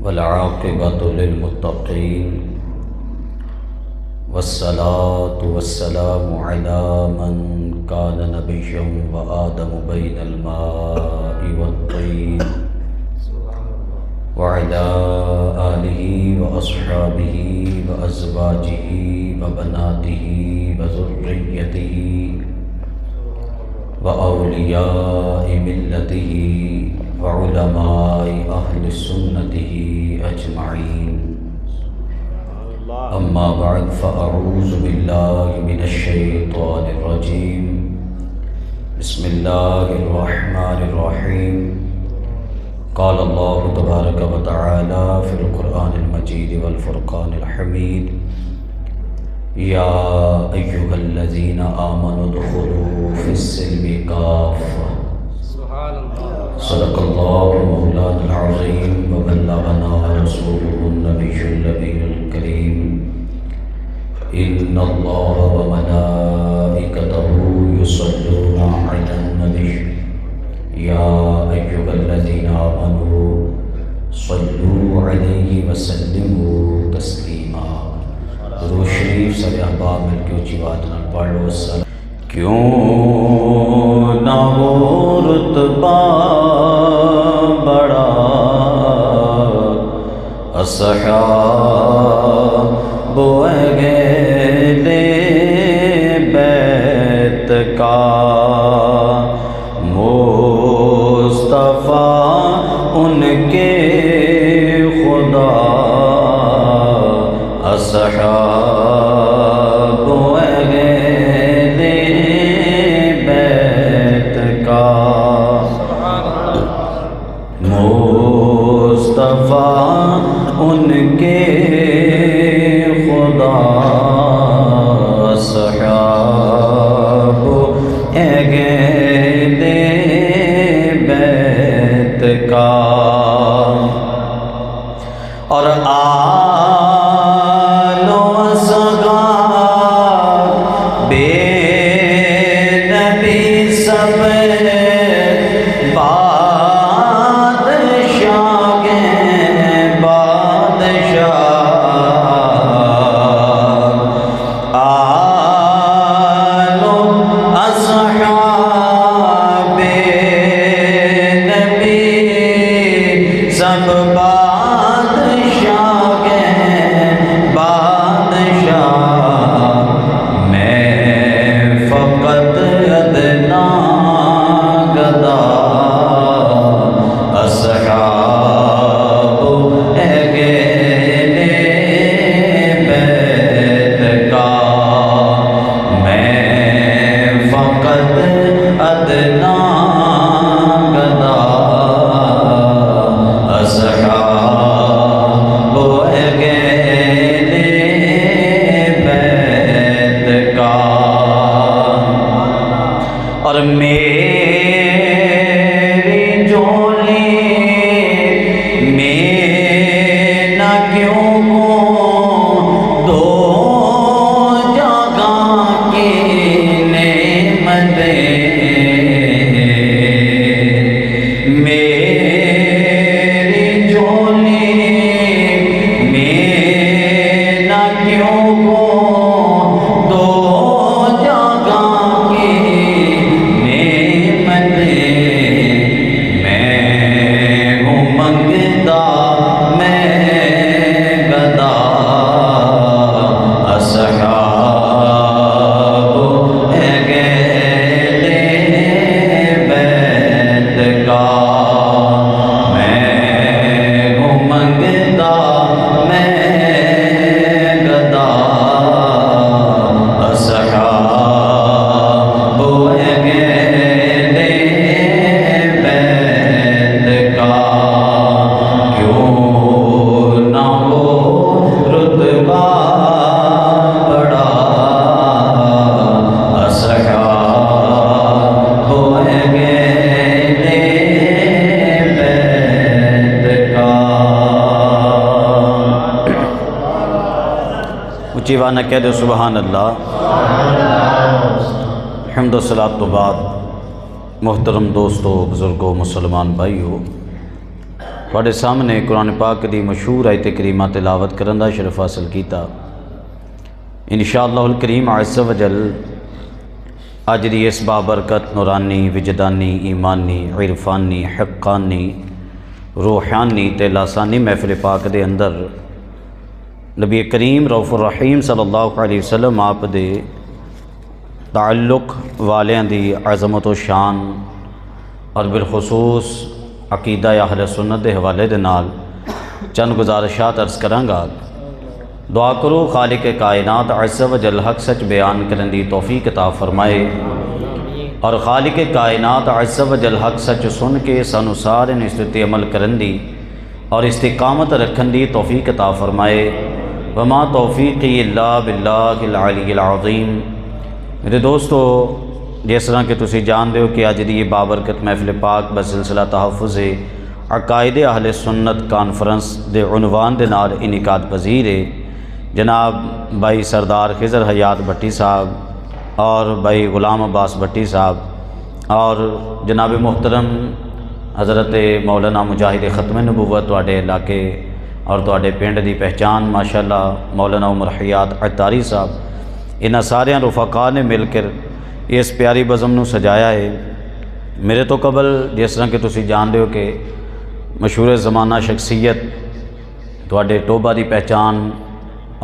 والعاقبة للمتقين والصلاة والسلام على من كان نبيا وآدم بين الماء والطين وعلى آله وأصحابه وأزواجه وبناته وذريته وأولياء ملته وعلماء أهل سنته أجمعين. أما بعد فأعوذ بالله من الشيطان الرجيم. بسم الله الرحمن الرحيم. قال الله تبارك وتعالى في القرآن المجيد والفرقان الحميد: يا أيها الذين آمنوا ادخلوا في السلم كافة. صدق الله مولانا العظيم وبلغنا رسوله النبي النبي الكريم. إن الله وملائكته يصلون على النبي يا أيها الذين آمنوا صلوا عليه وسلموا تسلیما. درود شریف سب احباب مل کے اونچی بات نہ پڑھو. کیوں نہ وہ رتبہ بڑا اصحاب اہل بیت کا مصطفیٰ ان کے خدا اصحاب اہل بیت کا مصطفیٰ ان کے خدا اصحاب اہل بیت کا. اور آل و اصحاب بے نبی سب بادشاہ آل و اصحاب بے نبی سب اونچی آواز نہ کہہ دو سبحان اللہ. حمد و صلاۃ بعد محترم دوستو، بزرگوں، مسلمان بھائیو، تواڈے سامنے قرآن پاک دی مشہور آیت کریمہ تلاوت کرن دا شرف حاصل کیتا۔ انشاءاللہ الکریم عز و جل اج دی اس بابرکت نورانی وجدانی ایمانی عرفانی حقانی روحانی تے لاسانی محفل پاک دے اندر نبی کریم رؤوف الرحیم صلی اللہ علیہ وسلم آپ دے تعلق والیاں دی عظمت و شان اور بالخصوص عقیدہ اہل سنت دے حوالے دے نال چند گزارشات عرض کرانگا۔ دعا کرو خالق کائنات عز و جل حق سچ بیان کرن دی توفیق عطا فرمائے اور خالق کائنات عز و جل حق سچ سن کے سانو سارے نسبت عمل کرن دی اور استقامت رکھن دی توفیق عطا فرمائے۔ وما توفیقی الا باللہ العلی العظیم۔ میرے دوستو، جس طرح کہ تسی جان دیو کہ اج دی بابرکت محفل پاک بسلسلہ تحفظ عقائد اہل سنت کانفرنس دے عنوان دے نال انعقاد پذیر ہے۔ جناب بھائی سردار خضر حیات بھٹی صاحب اور بھائی غلام عباس بھٹی صاحب اور جناب محترم حضرت مولانا مجاہد ختم نبوت تواڈے علاقے اور تواڈے پنڈ دی پہچان ماشاءاللہ مولانا عمر حیات عطاری صاحب، انہاں سارے رفقاء نے مل کر اس پیاری بزم نو سجایا ہے۔ میرے تو قبل جس طرح کہ تسی جان دیو کہ مشہور زمانہ شخصیت تواڈے ٹوبہ دی پہچان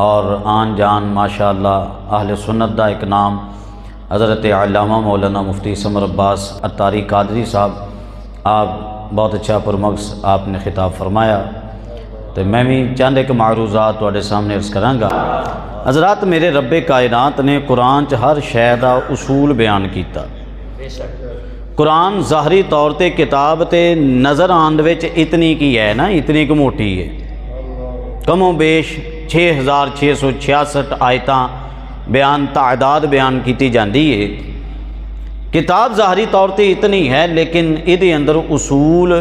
اور آن جان ماشاءاللہ اہل سنت دا ایک نام حضرت علامہ مولانا مفتی سمر عباس عطاری قادری صاحب، آپ بہت اچھا پرمغز آپ نے خطاب فرمایا، تو میں بھی چند ایک معروضات تواڈے سامنے عرض کرانگا۔ حضرات، میرے رب کائنات نے قرآن چ ہر شے دا اصول بیان کیتا۔ قرآن ظاہری طور تے کتاب تے نظر آند وچ اتنی کی ہے نا، اتنی کی موٹی ہے، کم و بیش 6666 آیتاں بیان تعداد بیان کیتی جاندی ہے۔ کتاب ظاہری طور تے اتنی ہے لیکن ادھے اندر اصول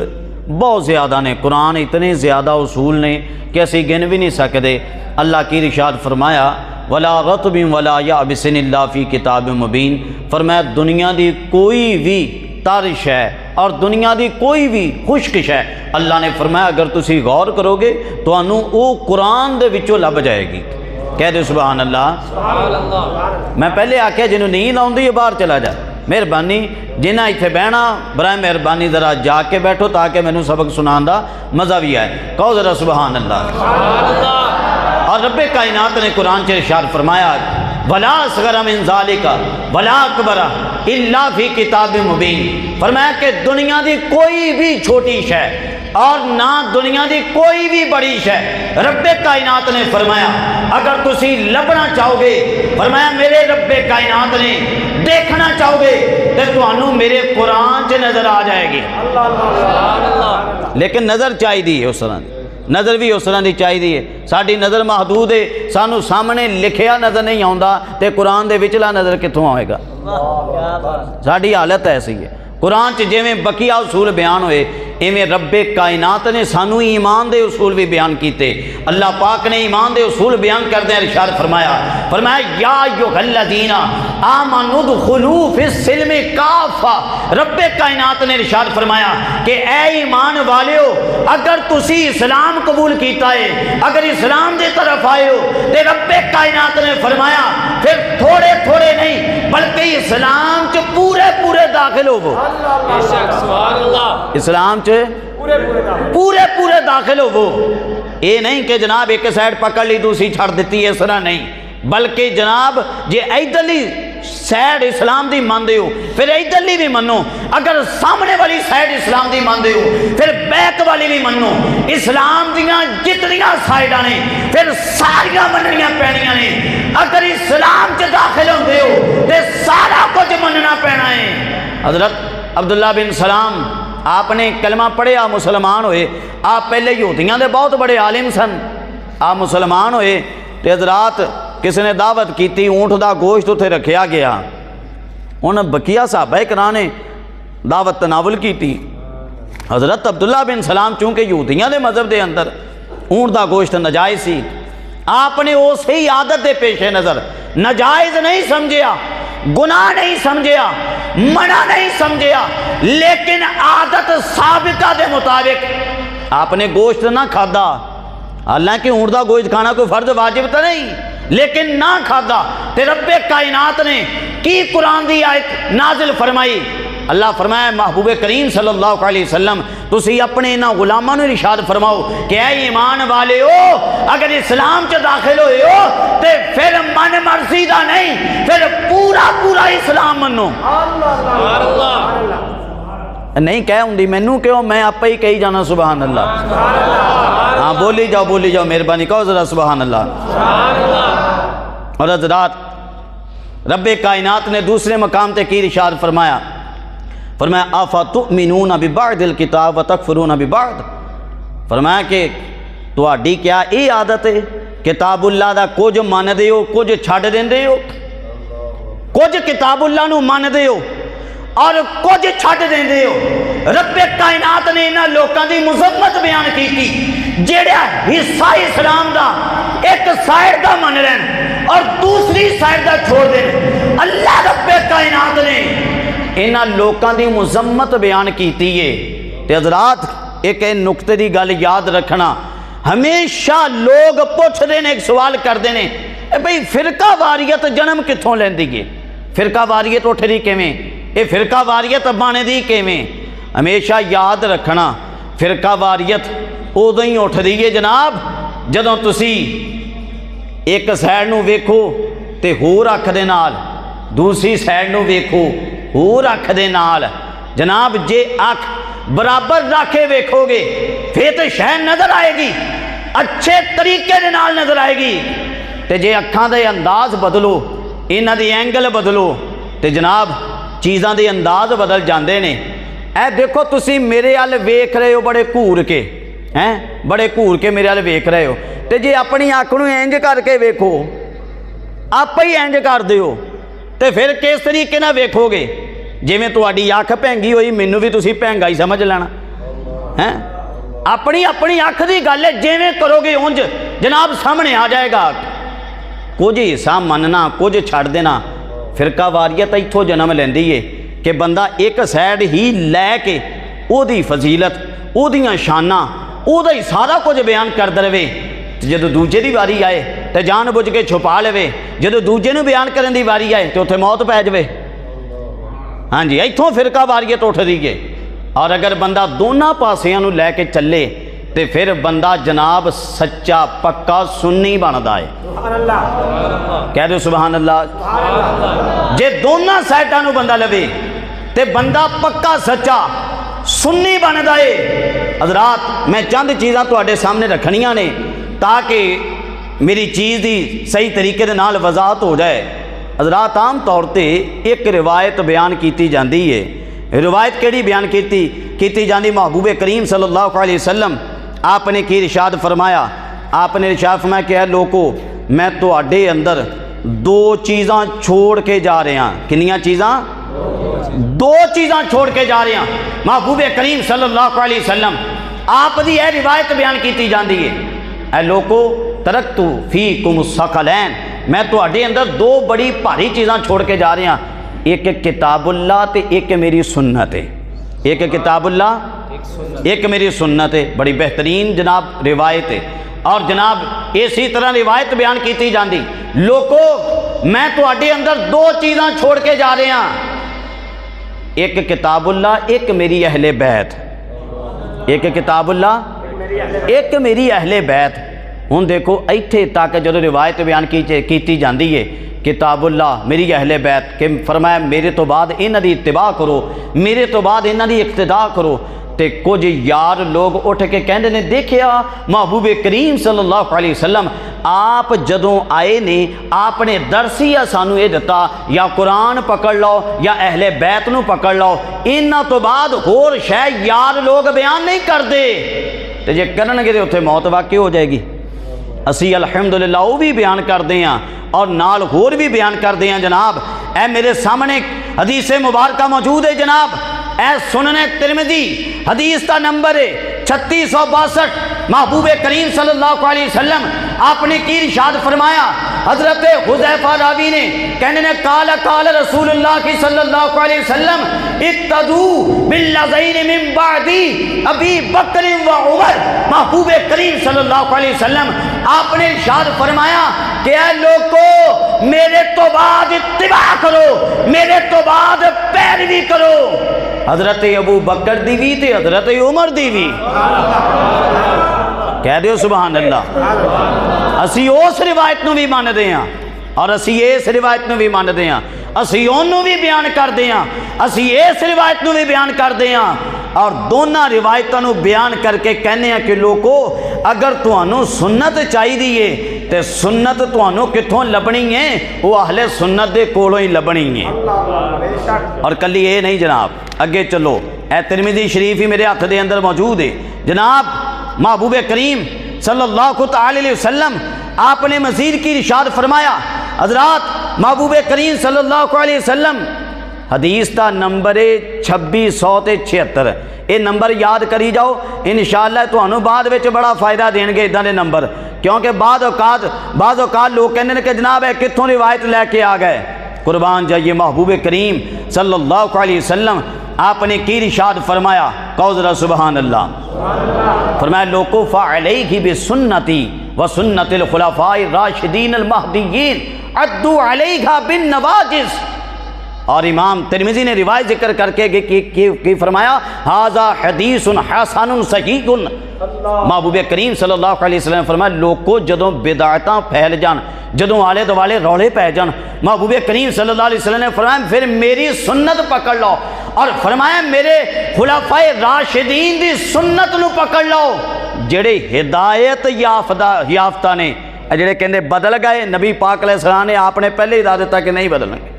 بہت زیادہ نے۔ قرآن اتنے زیادہ اصول نے کہ اسی گن بھی نہیں سکتے۔ اللہ کی ارشاد فرمایا ولا رطب ولا یابس الا فی کتاب مبین، فرمایا دنیا دی کوئی بھی تر شے اور دنیا دی کوئی بھی خشک شے، اللہ نے فرمایا اگر تسی غور کرو گے تو انہوں او قرآن دے وچوں لب جائے گی۔ کہہ دے سبحان اللہ۔ میں پہلے آکھیا جنہوں نیند آؤندی ہے باہر چلا جائے، مہربانی جنہ ایتھے بہنا برائے مہربانی ذرا جا کے بیٹھو تاکہ مینوں سبق سنان دا مزہ بھی آئے۔ کہو ذرا سبحان اللہ۔ اور رب کائنات نے قرآن سے ارشاد فرمایا ولا اصغر من ذالک ولا اکبر الا فی کتاب مبین، فرمایا کہ دنیا دی کوئی بھی چھوٹی شے اور نہ دنیا دی کوئی بھی بڑی شے، رب کائنات نے فرمایا اگر تسی لبنا چاہو گے، فرمایا میرے رب کائنات نے دیکھنا چاہو گے تو تمہوں میرے قرآن سے نظر آ جائے گی۔ لیکن نظر چاہی دی ہے اس طرح، نظر بھی اس طرح دی چاہی دی ہے۔ ساری نظر محدود ہے، سانو سامنے لکھیا نظر نہیں آوندا تے قرآن دے وچلا نظر کتھوں آئے گا؟ ساری حالت ایسی ہے۔ قرآن چ جویں بقیہ اصول بیان ہوئے ایویں رب کائنات نے سانو ایمان دے اصول بھی بیان کیتے۔ اللہ پاک نے ایمان دے اصول بیان کردے ارشاد فرمایا یا ایھا الذین آمنوا ادخلوا فی السلم کافہ، رب کائنات نے ارشاد فرمایا کہ اے ایمان والیو اگر تسی اسلام قبول کیتا ہے، اگر اسلام دے طرف آئے ہو تے رب کائنات نے فرمایا پھر تھوڑے تھوڑے نہیں بلکہ اسلام چ پورے پورے داخل ہوو۔ اسلام چ پورے پورے داخل ہوو۔ یہ نہیں کہ جناب ایک سائڈ پکڑ لی دوسری چھڑ دیتی ہے، اس طرح نہیں، بلکہ جناب جے ادھرلی سائڈ اسلام دی ماندے ہو پھر ادھرلی بھی منو، اگر سامنے والی سائڈ اسلام دی ماندے ہو پھر بیک والی بھی منو۔ اسلام دیاں جتنیاں سائڈاں نے پھر ساریاں مننیاں پینیاں نے۔ اگر اسلام چ داخل ہوندے ہو تے سارا کچھ مننا پینا ہے۔ حضرت عبداللہ بن سلام آپ نے کلمہ پڑھیا، مسلمان ہوئے۔ آپ پہلے یہودیاں دے بہت بڑے عالم سن، آپ مسلمان ہوئے تے حضرات کسی نے دعوت کیتی، اونٹ دا گوشت اتھے رکھیا گیا، انہوں بقیہ صحابہ کرام نے دعوت تناول کیتی۔ حضرت عبداللہ بن سلام چونکہ یہودیاں دے مذہب دے اندر اونٹ دا گوشت نجائز سی، آپ نے اسی عادت دے پیش نظر نجائز نہیں سمجھیا، گناہ نہیں سمجھیا، منع نہیں سمجھیا، لیکن عادت سابقہ دے مطابق آپ نے گوشت نہ کھادا، حالانکہ اونٹ دا گوشت کھانا کوئی فرض واجب تو نہیں، لیکن نہ کھادا تے رب کائنات نے کی قرآن دی آیت نازل فرمائی؟ اللہ فرمایا محبوب کریم صلی اللہ علیہ وسلم تسی اپنے انہاں غلاماں نوں ارشاد فرماؤ کہ اے ایمان والے ہو، اگر اسلام چ داخل ہوئے ہو تے پھر من مرضی دا نہیں، پھر پورا پورا اسلام منو۔ نہیں کہہ ہوں مینوں کیوں، میں آپ ہی کہی جانا سبحان اللہ۔ ہاں بولی جاؤ مہربانی کہو ذرا سبحان اللہ۔ اور حضرات رب کائنات نے دوسرے مقام تے کی ارشاد فرمایا افتؤمنون ببعض الکتاب وتکفرون ببعض، فرمایا کہ تہاڈی کیا یہ عادت ہے کتاب اللہ دا کچھ مندے ہو کچھ چھڈ دیندے ہو، کچھ کتاب اللہ نو مندے ہو اور کچھ چھڈ دیندے ہو۔ رب کائنات نے انہاں لوکاں دی مذمت بیان کی جیڑا حصہ اسلام دا ایک سائر دا من رہن اور دوسری سائر دا چھوڑ دین۔ اللہ رب کائنات نے انہاں لوکاں دی مذمت بیان کیتی ہے۔ تے حضرات ایک نقطے دی گل یاد رکھنا، ہمیشہ لوگ پوچھ دے نے ایک سوال کر دے نے اے بھئی فرقہ واریت جنم کتھوں لیندی ہے، فرقہ واریت اٹھ دی کیویں، اے فرقہ واریت بانے دی کیویں؟ ہمیشہ یاد رکھنا فرقہ واریت ادوں ہی اٹھ دی ہے جناب جدوں تسی ایک سائڈ نو ویکھو تے ہور اکھ دے نال، دوسری سائڈ نو ویکھو ہور اکھ دے نال، جناب جے اکھ برابر رکھ کے ویکھو گے پھر تو شے نظر آئے گی، اچھے طریقے دے نال نظر آئے گی، تے جے اکھاں دے انداز بدلو، انہاں دی اینگل بدلو تے جناب چیزاں دے انداز بدل جاندے نے۔ اے دیکھو تسی میرے ال ویکھ رہے ہو بڑے گھور کے، بڑے گھور کے میرے ال ویکھ رہے ہو، تے جے اپنی اکھ نوں انج کر کے ویکھو، آپ ہی انج کر دیو تے پھر کس طریقے نہ ویکھو گے؟ جویں تہاڈی اکھ پینگی ہوئی مینوں بھی تسی پینگا ہی سمجھ لینا، اپنی اپنی اکھ دی گل ہے، جویں کرو گے اونج جناب سامنے آ جائے گا۔ کچھ حصہ مننا کچھ چھڑ دینا، فرقہ واریت ایتھوں جنم لیندی ہے کہ بندہ ایک سائڈ ہی لے کے او دی فضیلت او دیاں شاناں او دا ہی سارا کچھ بیان کردا رہے، جدو دوجے دی واری آئے تے جان بوجھ کے چھپا لے، جدو دوجے نو بیان کرن دی واری آئے تے اوتھے موت پے جوے۔ ہاں جی ایتھوں فرقہ واریت اٹھ دی ہے۔ اور اگر بندہ دونوں پاسیاں نو لے کے چلے تے پھر بندہ جناب سچا پکا سنی بندا ہے۔ کہہ دو سبحان اللہ۔ جے دونوں سائڈاں نو بندہ لوے تے بندہ پکا سچا سنی بندا ہے۔ حضرات میں چند چیزاں تواڈے سامنے رکھنیاں نے تاکہ میری چیز دی صحیح طریقے دے نال وضاحت ہو جائے۔ حضرات عام طور تے ایک روایت بیان کیتی جاندی ہے، روایت کیڑی بیان کیتی جاندی؟ محبوب کریم صلی اللہ علیہ وسلم آپ نے کی ارشاد فرمایا، آپ نے ارشاد فرمایا کہ اے لوگو میں تواڈے اندر دو چیزاں چھوڑ کے جا رہے ہیں۔ کنیاں چیزاں؟ دو چیزاں چھوڑ کے جا رہے ہیں۔ محبوب کریم صلی اللہ علیہ وسلم آپ دی اے روایت بیان کیتی جاندی ہے، اے لوگو ترکتو فیکم الثقلین، میں تواڈے اندر دو بڑی بھاری چیزاں چھوڑ کے جا رہے ہیں، ایک کتاب اللہ تے ایک میری سنت ہے۔ ایک کتاب اللہ ایک میری سنت ہے، بڑی بہترین جناب روایت ہے۔ اور جناب اسی طرح روایت بیان کیتی جاندی، لوگو میں تواڈے اندر دو چیزاں چھوڑ کے جا رہے ہیں، ایک کتاب اللہ ایک میری اہل بیت، ایک کتاب اللہ ایک میری اہل بیت۔ ہن دیکھو ایتھے تک جدو روایت بیان کیتی جاندی ہے کتاب اللہ میری اہل بیت، کہ فرمایا میرے تو بعد انہاں دی اتباع کرو، میرے تو بعد انہاں دی اقتداء کرو، تے کچھ یار لوگ اٹھ کے کہندے نے دیکھیا محبوب کریم صلی اللہ علیہ وسلم آپ جدوں آئے نے آپ نے درسیا سانو یہ دتا یا قرآن پکڑ لو یا اہل بیت نو پکڑ لو، انہاں تو بعد ہور شے یار لوگ بیان نہیں کردے، تے جے کرن گے تے اوتھے موت واقع ہو جائے گی۔ اسی الحمدللہ وہ بھی بیان کردے ہیں اور نال ہور بھی بیان کردے ہیں جناب۔ اے میرے سامنے حدیث مبارکہ موجود ہے جناب، اے سنن ترمذی حدیث کا نمبر ہے 3662، محبوب کریم صلی اللہ علیہ وسلم آپ نے کی ارشاد فرمایا. حضرت حذیفہ راوی نے کہنے نے قال قال رسول اللہ صلی اللہ علیہ وسلم اقتدوا بالذین من بعدی ابی بکر و عمر. محبوب کریم صلی اللہ علیہ وسلم آپ نے ارشاد فرمایا کہ اے لوگو میرے تو بعد اتباع کرو، میرے تو بعد پیروی کرو. حضرت ابو بکر دی وی تے حضرت عمر دی وی. کہہ دیو سبحان اللہ. اسی اس روایت نو بھی مان دے ہاں اور اسی اس روایت نو بھی مان دے ہاں، اسی اونوں بھی بیان کر دے ہاں، اسی اس روایت نو بھی بیان کر دے ہاں، اور دونوں روایتوں نو بیان کر کے کہنے ہیں کہ لوگو اگر تانوں سنت چاہی دیئے تے سنت تانوں کتھوں لبنی ہے؟ وہ اہل سنت دے کولوں ہی لبنی ہے. اور کلی یہ نہیں جناب، اگے چلو، اے ترمذی شریف ہی میرے ہاتھ دے اندر موجود ہے جناب. محبوب کریم صلی اللہ علیہ وسلم آپ نے مزید کی ارشاد فرمایا. حضرات محبوب کریم صلی اللہ علیہ وسلم حدیث دا نمبر 2676، یہ نمبر یاد کری جاؤ، انشاءاللہ تمہیں بعد وچ بڑا فائدہ دیں گے ادھا دے نمبر. کیونکہ بعض اوقات لوگ کہنے نے کہ جناب ہے کتھوں روایت لے کے آ گئے. قربان جائیے محبوب کریم صلی اللہ علیہ وسلم آپ نے کی ارشاد فرمایا. کہو ذرا سبحان اللہ. فرمایا لوکو فعلیہ بسنتی وسنت الخلفاء الراشدین المہدیین عدو علیہ بالنواجز. اور امام ترمذی نے روایت ذکر کر کے کی فرمایا ھذا حدیث حسن صحیح. محبوب کریم صلی اللہ علیہ وسلم نے فرمایا لوگوں جدوں بدعتاں پھیل جان، جدوں آلے دوالے رولے پہ جان، محبوب کریم صلی اللہ علیہ وسلم نے فرمایا پھر میری سنت پکڑ لو، اور فرمایا میرے خلفاء راشدین دی سنت نو پکڑ لو جڑے ہدایت یافتہ نے. جڑے کہندے بدل گئے، نبی پاک علیہ السلام نے آپ نے پہلے ہی دا دیتا کہ نہیں بدلیں گے.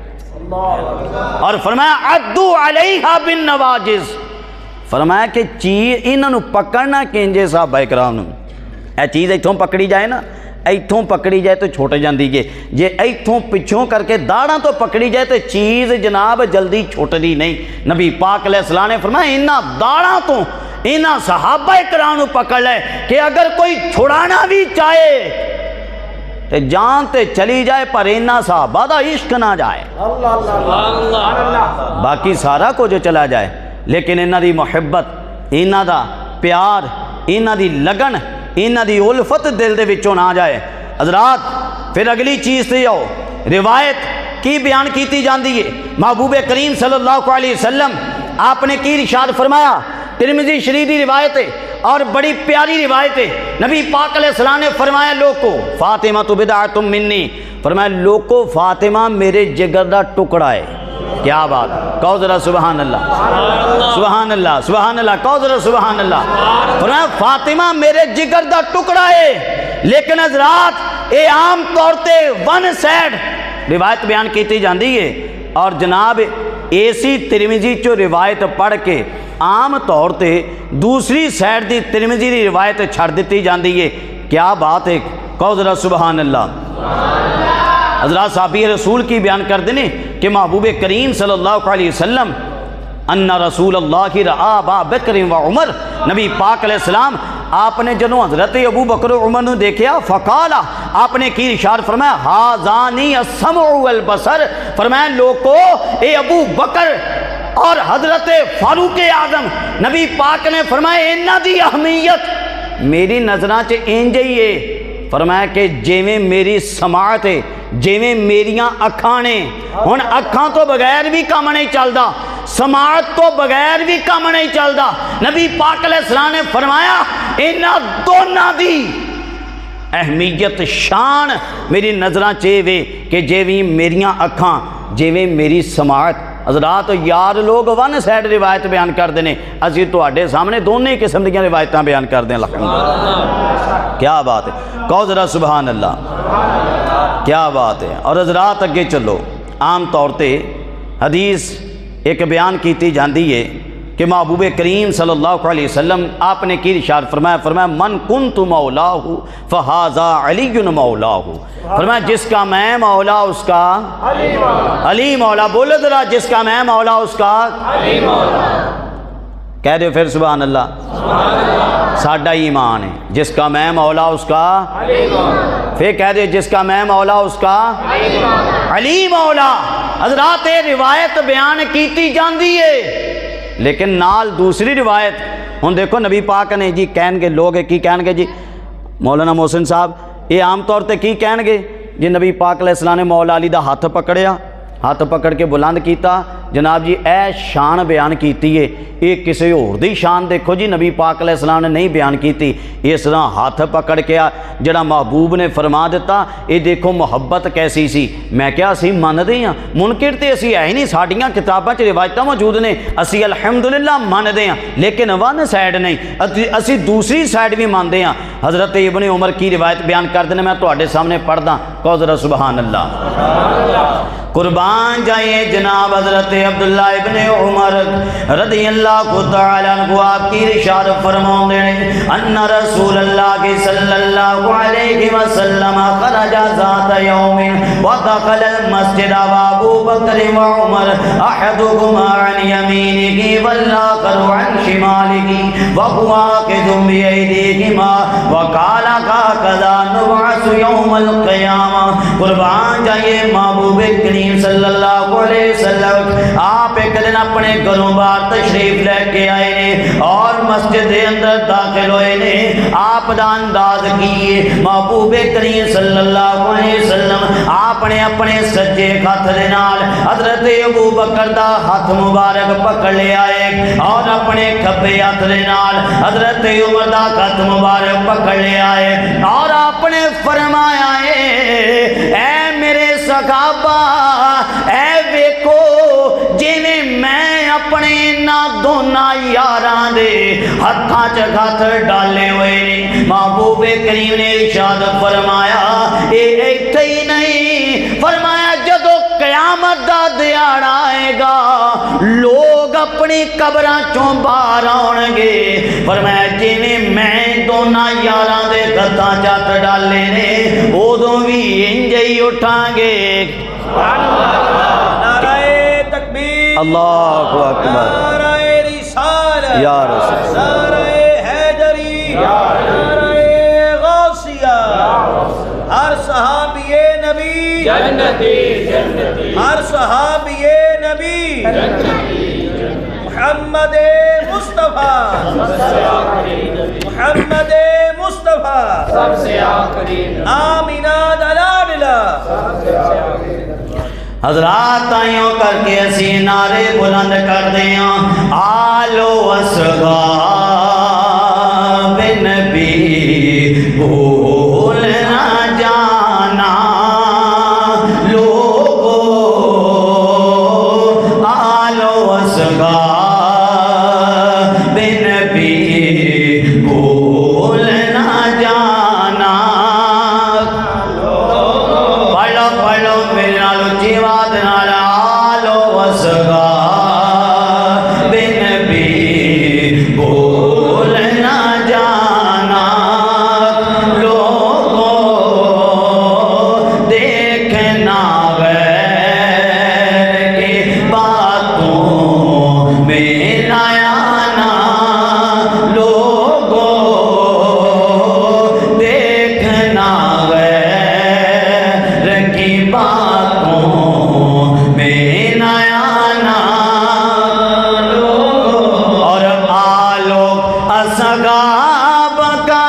اور فرمایا عدو علیہا بالنواجز. فرمایا کہ چیز انہاں نو پکڑنا کینجے صحابہ کرام نو. اے چیز ایتھوں پکڑی جائے نا، ایتھوں پکڑی جائے تو چھوٹ جاندی ہے، جے ایتھوں پچھوں کر کے داڑاں تو پکڑی جائے تو چیز جناب جلدی چھوٹ دی نہیں. نبی پاک علیہ السلام نے فرمایا انہاں داڑاں تو انہاں صحابہ کرام نو پکڑ لے کہ اگر کوئی چھڑانا بھی چاہے تے جان تے چلی جائے پر انہاں صحابہ دا عشق نہ جائے. باقی سارا کو جو چلا جائے لیکن انہاں دی محبت، انہاں دا پیار، انہاں دی لگن، انہاں دی الفت دل دے وچوں نہ جائے. حضرات پھر اگلی چیز تے آؤ، روایت کی بیان کیتی جاندی ہے. محبوب کریم صلی اللہ علیہ وسلم آپ نے کی ارشاد فرمایا. ترمذی شریف کی روایت ہے اور بڑی پیاری روایت ہے. نبی پاک علیہ السلام نے فرمایا لوکو فاطمہ تو بدعۃ منی. فرمایا لوکو فاطمہ میرے جگر دا ٹکڑا ہے. کیا بات، کہو ذرا سبحان اللہ، سبحان اللہ، سبحان اللہ، کہو ذرا سبحان اللہ. فرمایا فاطمہ میرے جگر دا ٹکڑا ہے. لیکن حضرات اے عام طور تے ون سائڈ روایت بیان کیتی جاندی ہے، اور جناب ایسی ترمذی چو روایت پڑھ کے عام طور تے دوسری سائڈ دی ترمذی دی روایت چھڑ دیتی جاندی ہے. کیا بات ہے، کہو ذرا سبحان اللہ. حضرات صحابی رسول کی بیان کر دینے کہ محبوب کریم صلی اللہ علیہ وسلم ان رسول اللہ رآ ابا بکر و عمر. نبی پاک علیہ السلام آپ نے جنہوں حضرت ابو بکر و عمر نے دیکھیا فقالا، آپ نے کی ارشاد فرمایا ھذانی السمع والبصر. فرمایا لوگو اے ابو بکر اور حضرت فاروق اعظم، نبی پاک نے فرمایا انہاں دی اہمیت میری نظراں چ انج ہی ہے. فرمایا کہ جیویں میری سماعت ہے، جیویں میریاں اکھاں نے، ہن اکھاں تو بغیر بھی کام نہیں چلدا، سماعت تو بغیر بھی کام نہیں چلدا. نبی پاک علیہ السلام نے فرمایا انہاں دونوں دی اہمیت شان میری نظراں چے کہ جیویں میریاں اکھاں، جیویں میری سماعت. حضرات یار لوگ ون سائڈ روایت بیان کر دینے، اسی تواڈے سامنے دونوں قسم دیاں روایتاں بیان کر دیں. الحمدللہ، کیا بات ہے، کہو ذرا سبحان اللہ، کیا بات ہے. اور حضرات اگے چلو، عام طور تے حدیث ایک بیان کیتی جاندی ہے کہ محبوب کریم صلی اللہ علیہ وسلم آپ نے کی ارشاد فرمایا من کنت مولاہ فہذا علی مولاہ. فرمایا جس کا میں مولا اس کا علی مولا. بولے ذرا جس کا میں مولا اس کا علی مولا. کہہ دو پھر سبحان اللہ۔ ساڈا ایمان ہے جس کا میں مولا اس کا، پھر کہہ دے جس کا میں مولا اس کا علی مولا۔ حضرات یہ روایت بیان کیتی جاندی ہے، لیکن نال دوسری روایت ہن دیکھو نبی پاک نے جی کہن گے لوگ کی کہن گے جی مولانا محسن صاحب یہ عام طور تے کی کہن گے جی نبی پاک علیہ السلام نے مولا علی دا ہاتھ پکڑیا، ہاتھ پکڑ کے بلند کیتا، جناب جی اے شان بیان کیتی ہے، یہ کسی اور دی شان دیکھو جی نبی پاک علیہ السلام نے نہیں بیان کیتی، اس طرح ہاتھ پکڑ کے جڑا محبوب نے فرما دیتا، یہ دیکھو محبت کیسی سی۔ میں کیا اسی مندے ہاں، منکر تے اسی ہے ہی نہیں، ساڈیاں کتاباں چ روایتاں موجود نے، اسی الحمدللہ مندے ہاں، لیکن ون سائڈ نہیں، اسی دوسری سائڈ بھی مانتے ہیں۔ حضرت ابن عمر کی روایت بیان کر دینا، میں تواڈے سامنے پڑھدا، کہو ذرا سبحان اللہ۔ قربان جائیے جناب حضرت عبداللہ ابن عمر رضی اللہ تعالیٰ عنہ، آپ کی ارشاد فرماؤں دے ان رسول اللہ صلی اللہ علیہ وسلم خرج ذات یوم ودخل المسجد وابو بکر وعمر احدهما عن یمینه والآخر عن شماله وهو آخذ بأیدیهما وقال هكذا نبعث یوم القیامہ۔ قربان جائیے محبوب کریم صلی اللہ علیہ وسلم آپ ایک دن اپنے گھروں باہر تشریف لے کے آئے نے اور مسجد کے اندر داخل ہوئے نے، آپ دا انداز کیے محبوب کریم صلی اللہ علیہ وسلم آپ نے اپنے سجے ہاتھ دے نال حضرت ابو بکر دا ہاتھ مبارک پکڑ لے آئے اور اپنے کھبے ہاتھ دے نال حضرت عمر دا ہاتھ مبارک پکڑ لے آئے اور آپ نے فرمایا اے میرے صحابہ اے ویکو جویں میں اپنے انہاں دوناں یاراں دے ہتھاں چ ہتھ ڈالے ہوئے نے، محبوب کریم نے ارشاد فرمایا اے ایتھے ہی نہیں، فرمایا جدوں قیامت دا دیہاڑا آئے گا لوگ اپنی قبراں چوں باہر آؤن گے، فرمایا جویں میں دوناں یاراں دے ہتھاں چ ہتھ ڈالے نے اودوں بھی انج ہی اٹھاں گے۔ نعرہ تکبیر، اللہ اکبر، نعرہ رسالت، یا رسول نعرہ حیدری، نعرہ غوثیہ، ہر صحابی نبی جنتی، ہر صحابی نبی محمد مصطفیٰ، محمد مصطفیٰ سب سے آخری، آمینہ دلاللہ۔ حضرات آئیوں کر کے اسی نعرے بلند کر دیں، آلو اصحاب نبی بھول نہ جانا لوگو، آلو اصحاب نبی بھول نہ جانا۔ پڑھو پڑھو میرے نال اچھی آواز نال، آلو اصحاب نبی بھول نہ جانا لوگوں، دیکھنا غیر کی باتوں میں نہ آنا لوگوں، دیکھنا غیر کی باتوں میں نہ آنا لوگوں۔ اور آلو اصحاب کا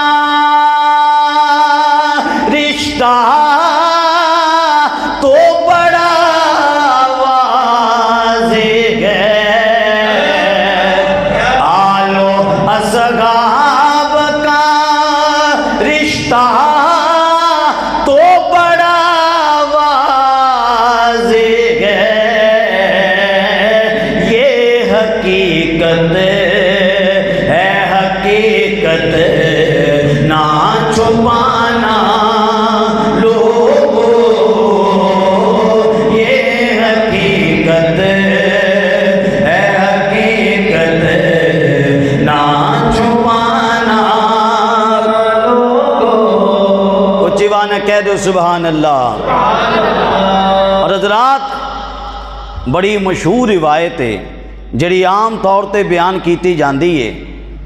رشتہ تو بڑا واضح ہے، آلو اصحاب کا رشتہ تو بڑا واضح ہے، یہ حقیقت ہے حقیقت نہ چھپانا لوگوں، یہ حقیقت ہے حقیقت نہ چھپانا لوگوں۔ اچھی بات کہہ دو سبحان اللہ۔ اور حضرات بڑی مشہور روایت ہے جڑی عام طور تے بیان کیتی جاندی ہے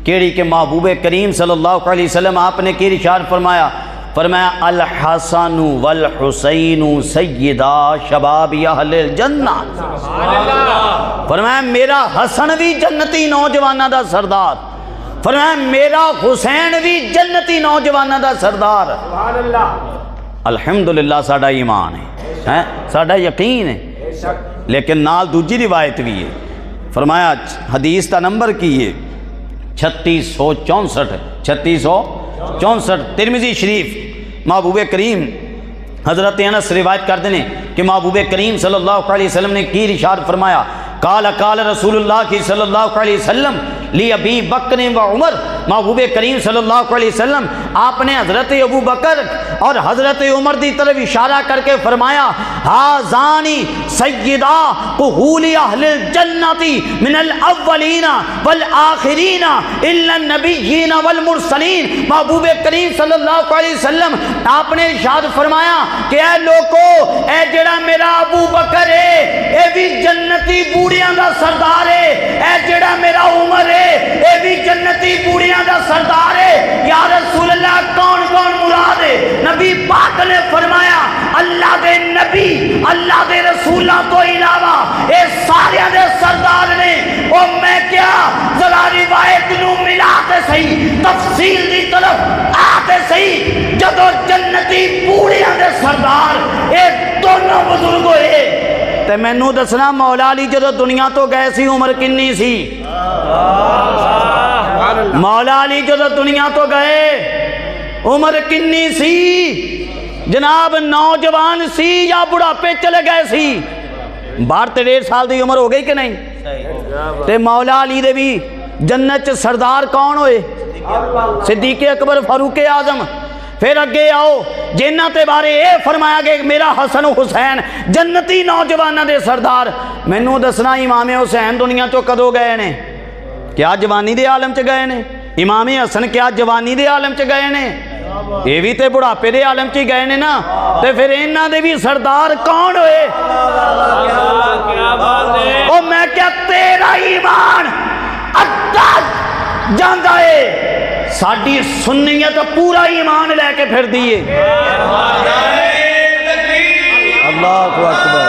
کیڑی کہ محبوب کریم صلی اللہ علیہ وسلم آپ نے کی ارشاد فرمایا الحسن والحسین سیدا شباب اہل الجنہ. فرمایا میرا حسن بھی جنتی نوجوانہ دا سردار، فرمایا میرا حسین بھی جنتی نوجوانہ دا سردار. الحمدللہ ساڈا ایمان ہے، ساڈا یقین ہے. لیکن نال دوجی روایت بھی ہے. فرمایا حدیث کا نمبر کی ہے 3664 ترمذی شریف. محبوب کریم حضرت انس روایت کرتے ہیں کہ محبوب کریم صلی اللہ علیہ وسلم نے کی ارشاد فرمایا قال رسول اللہ صلی اللہ علیہ وسلم لی ابی بکر و عمر. محبوب کریم صلی اللہ علیہ وسلم آپ نے حضرت ابو بکر اور حضرت عمر دی طرف اشارہ کر کے فرمایا ھذانی سیدا قحول اہل الجنۃ من الاولین والآخرین الا النبیین والمرسلین. محبوب کریم صلی اللہ علیہ وسلم آپ نے ارشاد فرمایا کہ اے لوگو اے جڑا میرا ابو بکر ہے اے بھی جنتی بوڑیاں دا سردار ہے، اے جڑا میرا عمر ہے اے بھی جنتی بوڑیاں دا سردار ہے. یا رسول اللہ کون کون مراد ہے؟ نبی پاک نے فرمایا اللہ دے نبی اللہ دے رسولہ تو علاوہ اے سارے دے سردار نے. اور میں کیا ذرا روایت نو ملاتے صحیح تفصیل دی طرف آتے صحیح جدو جنتی بوڑیاں دے سردار اے دونوں بزرگ ہوئے تے مینوں دسنا مولا علی جدو دنیا تو گئے سی عمر کنی سی؟ مولا علی جدو دنیا تو گئے عمر کنی سی؟ جناب نوجوان سی یا بڑھاپے چلے گئے سی؟ 12-13 سال دی عمر ہو گئی کہ نہیں؟ تے مولا علی دے بھی جنت سردار کون ہوئے؟ صدیق اکبر فاروق اعظم. پھر اگے آؤ جنہ تے بارے اے فرمایا گیا کہ میرا حسن و حسین جنتی نوجوانہ دے سردار. مینوں دسنا امام حسین دنیا تو کدو گئے نے؟ کیا جوانی دے عالم چ گئے نے؟ امام حسن کیا جوانی دے عالم چ گئے نے؟ یہ بھی تے بڑھاپے دے عالم چ گئے نے نا. تے پھر انہاں دے بھی سردار کون ہوئے؟ او میں کیا تیرا ایمان ادا جاندا ہے ساڈی سنیت پورا ایمان لے کے پھر دیئے. اللہ اکبر.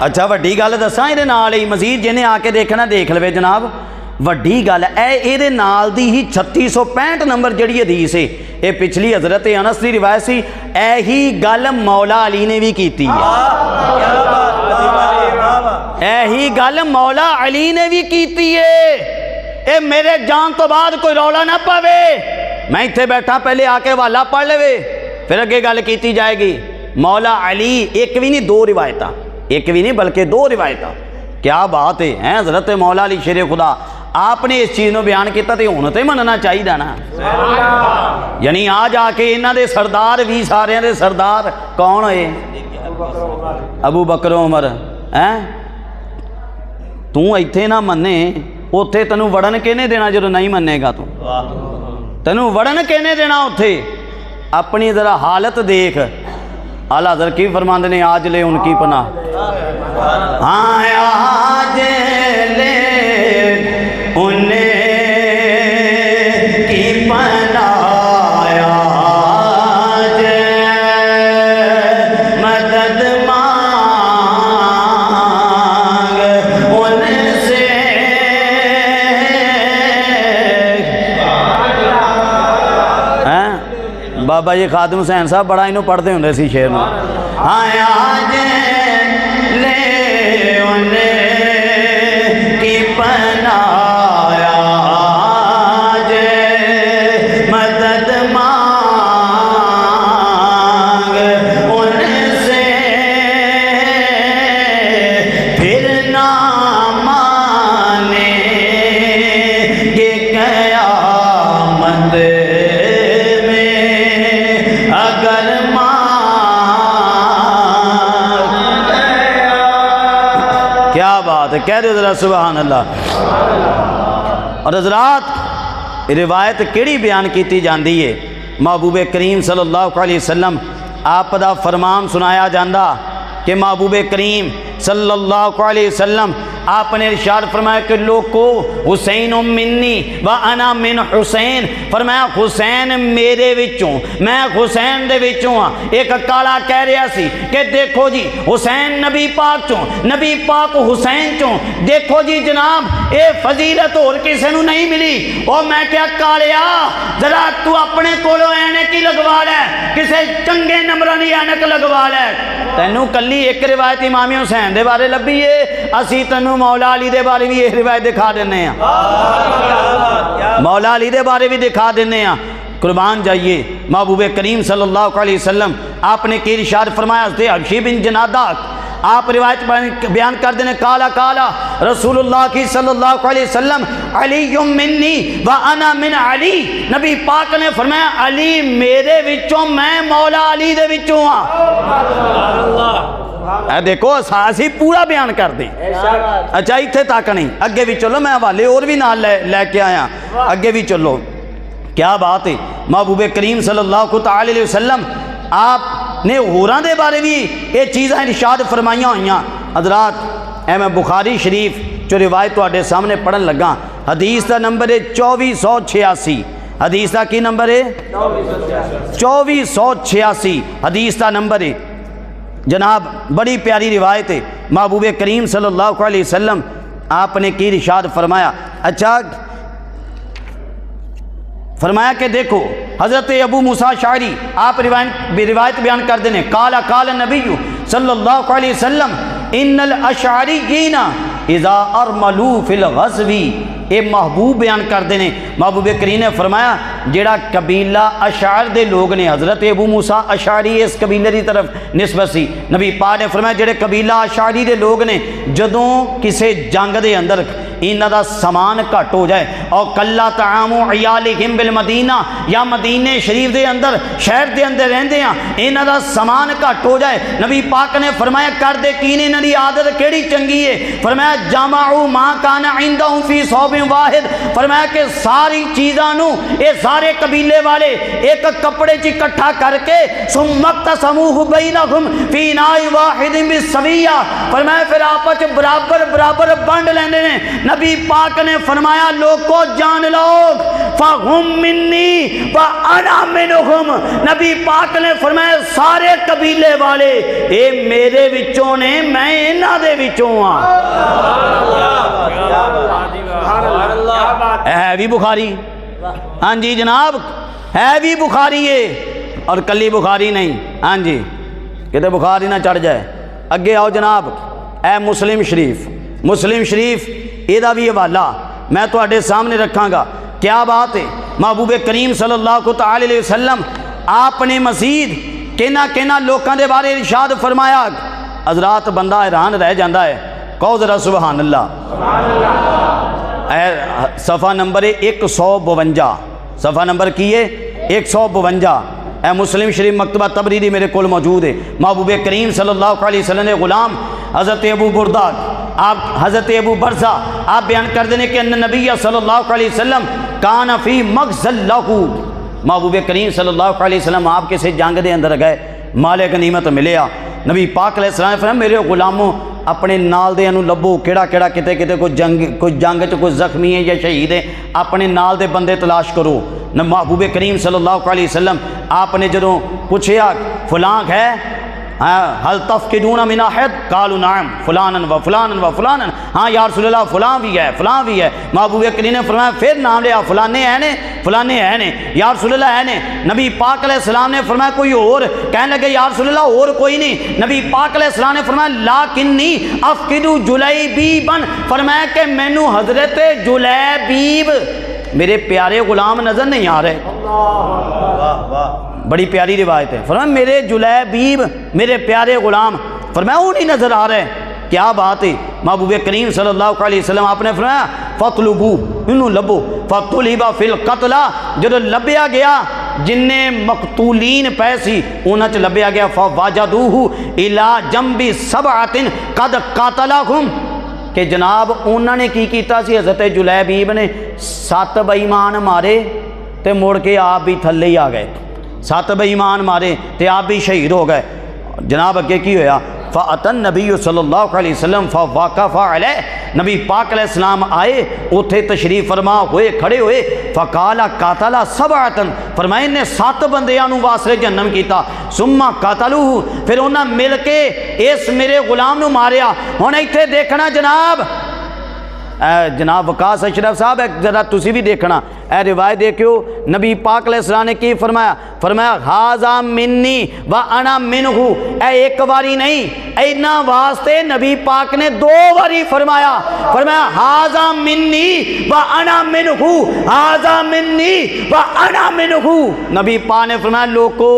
اچھا وڈی گل دساں یہ نال ہی مزید جنہیں آ کے دیکھنا دیکھ لوے جناب. وڈی گل اے نال دی ہی 3665 نمبر جڑی حدیث ہے اے پچھلی حضرت انس دی روایت سی. اے ہی گل مولا علی نے بھی کیتی ہے. اے ہی گل مولا علی نے بھی کیتی ہے. اے میرے جان تو بعد کوئی رولا نہ پاوے. میں ایتھے بیٹھا پہلے آ کے حوالہ پڑھ لے پھر اگے گل کیتی جائے گی. مولا علی ایک بھی نہیں دو روایتاں، ایک بھی نہیں بلکہ دو روایتاں. کیا بات ہے حضرت مولا علی شیر خدا آپ نے اس چیز نو بیان کیتا تے ہن تے مننا چاہیے نا. یعنی آ جا کے انہاں دے سردار بھی سارے دے سردار کون ہوئے؟ ابو بکر عمر. تو ایتھے نہ منے اوتھے تینوں وڑن کہنے دینا جدوں نہیں منے گا تو تینوں وڑن کہنے دینا اوتھے. اپنی ذرا حالت دیکھ. اعلیٰ حضرت کی فرماندے نے آج لے ان کی پناہ. ہاں آج لے ان کی پناہ آج مدد مانگ ان سے. بابا جی خادم حسین صاحب بڑا انہوں پڑھتے ہوں سی شعر میں. آج لے ان کی پناہ آج مدد مانگ ان سے پھر نہ مانے گے قیامت کہہ دو ذرا سبحان اللہ۔ اور حضرات روایت کیڑی بیان کیتی جاندی ہے؟ محبوب کریم صلی اللہ علیہ وسلم آپ دا فرمان سنایا جاندہ کہ محبوب کریم صلی اللہ علیہ وسلم آپ نے ارشاد فرمایا کہ لوگو حسین منی و انا من حسین، فرمایا حسین میرے وچوں میں حسین دے وچوں ہاں۔ ایک کالا کہہ رہا سی کہ دیکھو جی حسین نبی پاک چوں، نبی پاک حسین چوں، دیکھو جی جناب اے فضیلت اور کسے نو نہیں ملی۔ او میں کیا کالیا ذرا تو اپنے کولو اینک ہی لگوا لے، کسے چنگے نمبراں دی اینک لگوا لے۔ تینوں کلی ایک روایت امام حسین دے بارے لبھی ہے، اسی تینوں مولا علی دے بارے بھی یہ روایت دکھا دینے ہیں، مولا علی دے بارے بھی دکھا دینے ہیں۔ قربان جائیے محبوب کریم صلی اللہ علیہ وسلم آپ نے کی ارشاد فرمایا حضرت حبشی بن جنادہ آپ روایت بیان کر دینے کالا کالا رسول اللہ کی صلی اللہ علیہ وسلم علی منی و انا من علی، نبی پاک نے فرمایا علی میرے وچوں میں مولا علی دے وچوں ہاں۔ اے دیکھو اسی پورا بیان کر دیں۔ اچھا اتھے تک نہیں، اگے بھی چلو، میں حوالے اور بھی نال لے کے آیا، اگے بھی چلو۔ کیا بات ہے، محبوب کریم صلی اللہ علیہ وسلم آپ نے ہوراں دے بارے بھی یہ چیزیں ارشاد فرمائیاں ہوئیاں۔ حضرات اے میں بخاری شریف جو روایت تواڈے سامنے پڑھن لگا، حدیث دا نمبر ہے 2486، حدیث دا کی نمبر ہے 2486، حدیث دا نمبر ہے جناب۔ بڑی پیاری روایت ہے، محبوب کریم صلی اللہ علیہ وسلم آپ نے کی ارشاد فرمایا۔ اچھا فرمایا کہ دیکھو حضرت ابو موسیٰ اشعری آپ روایت بیان کر دینے قال قال نبی صلی اللہ علیہ وسلم ان الاشعریین اذا ارملوا فی الغزو، اے محبوب بیان کر دینے محبوب کریم نے فرمایا جیڑا قبیلہ اشعر دے لوگ نے، حضرت ابو موسیٰ اشعری اس قبیلے دی طرف نسبت سی، نبی پاک نے فرمایا جیڑے قبیلہ اشعری دے لوگ نے جدوں کسے جنگ دے اندر انہاں دا سامان گھٹ ہو جائے اور کلا طعام عیالہم بالمدینہ، یا مدینہ شریف دے اندر شہر دے اندر رہندے ہیں انہاں دا سامان گھٹ ہو جائے، نبی پاک نے فرمایا کر دے کی نے انہاں دی عادت کیڑی چنگی ہے؟ فرمایا جمعوا ما کان عندهم فی صوب واحد، فرمایا کہ ساری چیزاں نو اے سارے قبیلے والے ایک کپڑے چ اکٹھا کر کے ثم اقتسموه بینہم فی اناء واحد بالسویہ، فرمایا پھر آپس برابر برابر بانٹ لیندے نے۔ نبی پاک نے فرمایا لوگو جان لو فہم منی وانا منہم، نبی پاک نے فرمایا سارے قبیلے والے اے میرے وچوں نے، میں انہاں دے وچوں ہاں۔ ہے بھی بخاری، ہاں جی جناب ہے بھی بخاری ہے، اور کلی بخاری نہیں، ہاں جی کہتے بخاری نہ چڑھ جائے۔ اگے آؤ جناب، اے مسلم شریف، مسلم شریف یہ بھی حوالہ میں تواڈے سامنے رکھاں گا۔ کیا بات ہے، محبوب کریم صلی اللہ علیہ وسلم آپ نے مزید کہنا لوکاں دے بارے ارشاد فرمایا۔ حضرات بندہ حیران رہ جاندہ ہے، کہو ذرا سبحان اللہ۔ صفحہ نمبر 152، صفحہ نمبر کی ہے 152، اے مسلم شریف مکتبہ تبریری میرے کول موجود ہے۔ محبوب کریم صلی اللہ علیہ وسلم نے غلام حضرت ابو بردہ آپ حضرت ابو برزہ آپ بیان کر دینے کہ ان نبی صلی اللہ علیہ وسلم کان فی مغزل لہو، محبوب کریم صلی اللہ علیہ وسلم آپ کسی جنگ دے اندر گئے، مال غنیمت ملیا، نبی پاک علیہ السلام نے فرمایا میرے غلاموں اپنے نال دے انہوں لبو کیڑا کیڑا کتے کتے کوئی جنگ کوئی زخمی ہے یا شہید ہے، اپنے نال دے بندے تلاش کرو۔ محبوب کریم صلی اللہ علیہ وسلم آپ نے جدوں پوچھیا فلاں ہے حل تفقدون من احد قالوا نعم فلانا و فلانا و فلانا، ہاں یا رسول اللہ فلاں بھی ہے فلاں بھی ہے۔ محبوب کریم نے فرمایا پھر نام لیا فلانے ہیں نے فلانے ہیں نے، یا رسول اللہ ہے نے۔ نبی پاک علیہ السلام نے فرمایا کوئی اور؟ کہنے لگے یا رسول اللہ اور کوئی نہیں۔ نبی پاک علیہ السلام نے فرمایا لاکنی افقد جلیبیبا، فرمایا کہ مینو حضرت جلیبیب میرے پیارے غلام نظر نہیں آ رہے۔ بڑی پیاری روایت ہے، فرمایا میرے جلیبیب میرے پیارے غلام، فرمایا وہ نہیں نظر آ رہے۔ کیا بات ہے، محبوب کریم صلی اللہ علیہ وسلم آپ نے فرمایا فطلبو انہوں لبو، فطلبا فی القتلہ، جدو لبیا گیا جننے مقتولین پیسی انہاں چ لبیا گیا فواجدوہ الی جنب سبعۃ قد قاتلہم، کہ جناب انہوں نے کی کیتا سی، حضرت جلیبیب نے 7 بے ایمان مارے تے مڑ کے آپ بھی تھلے ہی آ گئے، 7 بے ایمان مارے تے آپ بھی شہید ہو گئے۔ جناب اگے کی ہویا، فَأَتَى النَّبِيُّ صلی اللہ علیہ وسلم فَوَقَفَ عَلَيْهِ، نبی پاک علیہ السلام آئے، اتھے تشریف فرما ہوئے، کھڑے ہوئے، فَقَالَ قَاتَلَ سَبْعَةً، فرمائے نے 7 بندیاں نو واسرے جہنم کیتا، ثُمَّ قَاتَلُوهُ، پھر انہاں مل کے اس میرے غلام نو ماریا۔ ہن ایتھے دیکھنا جناب وقاص اشرف صاحب ذرا تسی بھی دیکھنا، اے روایت دیکھو نبی پاک علیہ السلام نے کی فرمایا، فرمایا ھذا منی و انا منہ، اے ایک باری نہیں، اینا واسطے نبی پاک نے 2 باری فرمایا، فرمایا ھذا منی و انا منہ، ھذا منی و انا منہ۔ نبی پاک نے فرمایا لوکو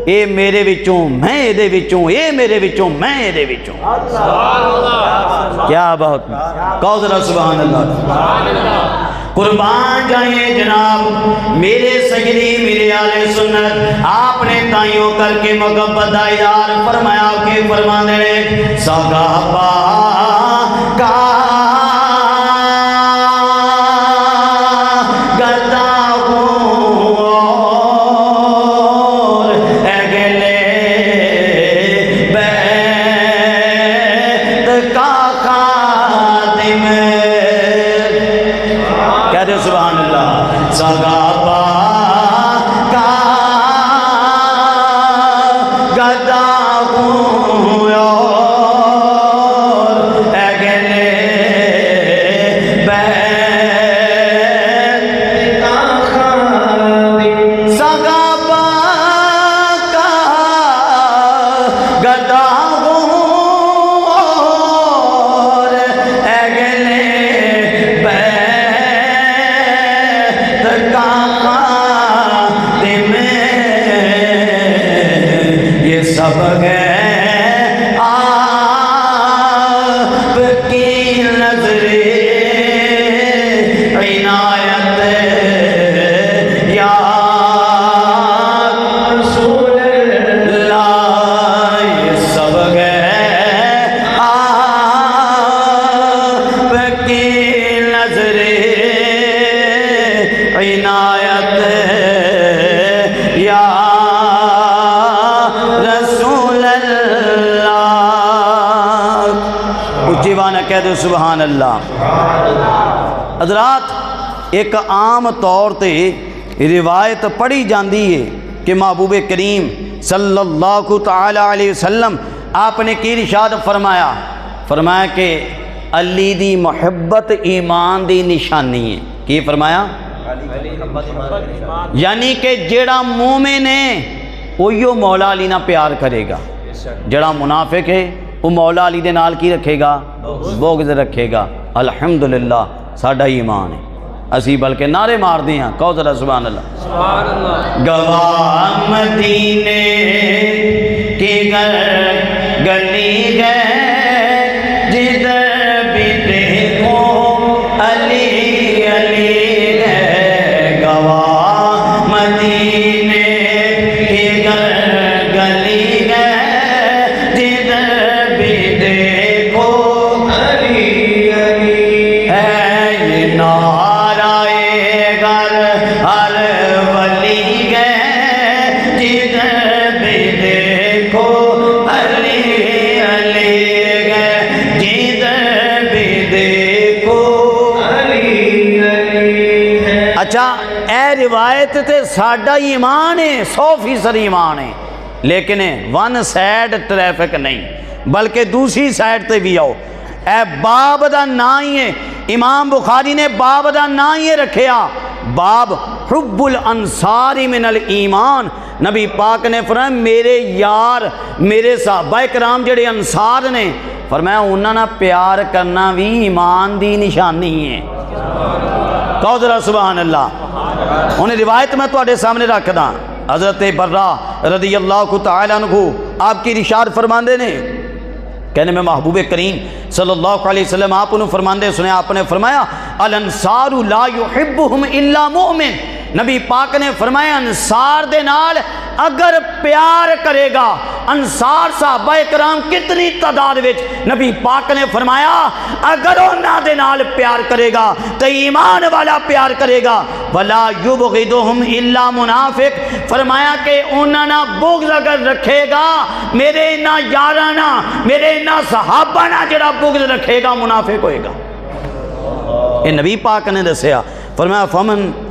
اے میرے وچوں میں اے دے وچوں، اے میرے وچوں میں اے دے وچوں۔ کیا بہت کہو ذرا سبحان اللہ۔ قربان جائیں جناب میرے سیدی میرے آل سنت، آپ نے تائیوں کر کے محبت دا اظہار فرمایا کہ فرمانے نے صحابہ کا سبحان اللہ۔ حضرات ایک عام طور تے روایت پڑھی جاندی ہے کہ محبوب کریم صلی اللہ تعالی علیہ وسلم آپ نے کی ارشاد فرمایا، فرمایا کہ علی دی محبت ایمان دی نشانی ہے۔ کی فرمایا؟ یعنی کہ جیڑا مومن ہے وہیو مولا علی نہ پیار کرے گا، جیڑا منافق ہے وہ مولا علی دے نال کی رکھے گا؟ بغض رکھے گا۔ الحمدللہ ساڈا ایمان ہے، اسی بلکہ نعرے مار دے ہیں، کہو ذرا سبحان اللہ۔ سبحان اللہ۔ گواہ مدینے کی گلی گئے جدھر بھی دیکھو علی علی ہے، گواہ مدینے کی گلی گئے جدھر بھی دیکھو علی علی ہے، یہ نعرہ گر ہر ولی گئے جدھر بھی دیکھو علی علی گئے جدھر بھی دیکھو علی علی ہے۔ اچھا اے روایت تے ساڈا ایمان ہے، 100% ایمان ہے، لیکن ون سائڈ ٹریفک نہیں بلکہ دوسری سائڈ تے بھی آؤ۔ اے باب دا نا ہی ہے، امام بخاری نے باب دا نا ہی رکھیا، باب حب الانصار من الایمان۔ نبی پاک نے فرمایا میرے یار میرے صحابہ کرام جڑے انصار نے، فرمایا انہاں نہ پیار کرنا بھی ایمان دی نشانی ہے۔ کہو ذرا سبحان اللہ۔ انہیں روایت میں تواڈے سامنے رکھ دا، حضرت برا رضی اللہ تعالی عنہ آپ کی ارشاد فرماندے نے، کہنے میں محبوب کریم صلی اللہ علیہ وسلم آپ انہوں فرماندے سنے، آپ نے فرمایا الانصار لا یحبہم الا مؤمن۔ نبی پاک نے فرمایا انصار دے نال اگر پیار کرے گا انصار صحابہ کرام کتنی تعداد وچ نبی پاک نے فرمایا اگر انہاں دے نال پیار کرے گا تو ایمان والا پیار کرے گا، ولا یبغضہم الا منافق، فرمایا کہ انہاں نہ بغض اگر رکھے گا میرے نہ یارانا میرے نہ صحابہ نہ جڑا بغض رکھے گا منافق ہوئے گا۔ یہ نبی پاک نے دسیا، فرمایا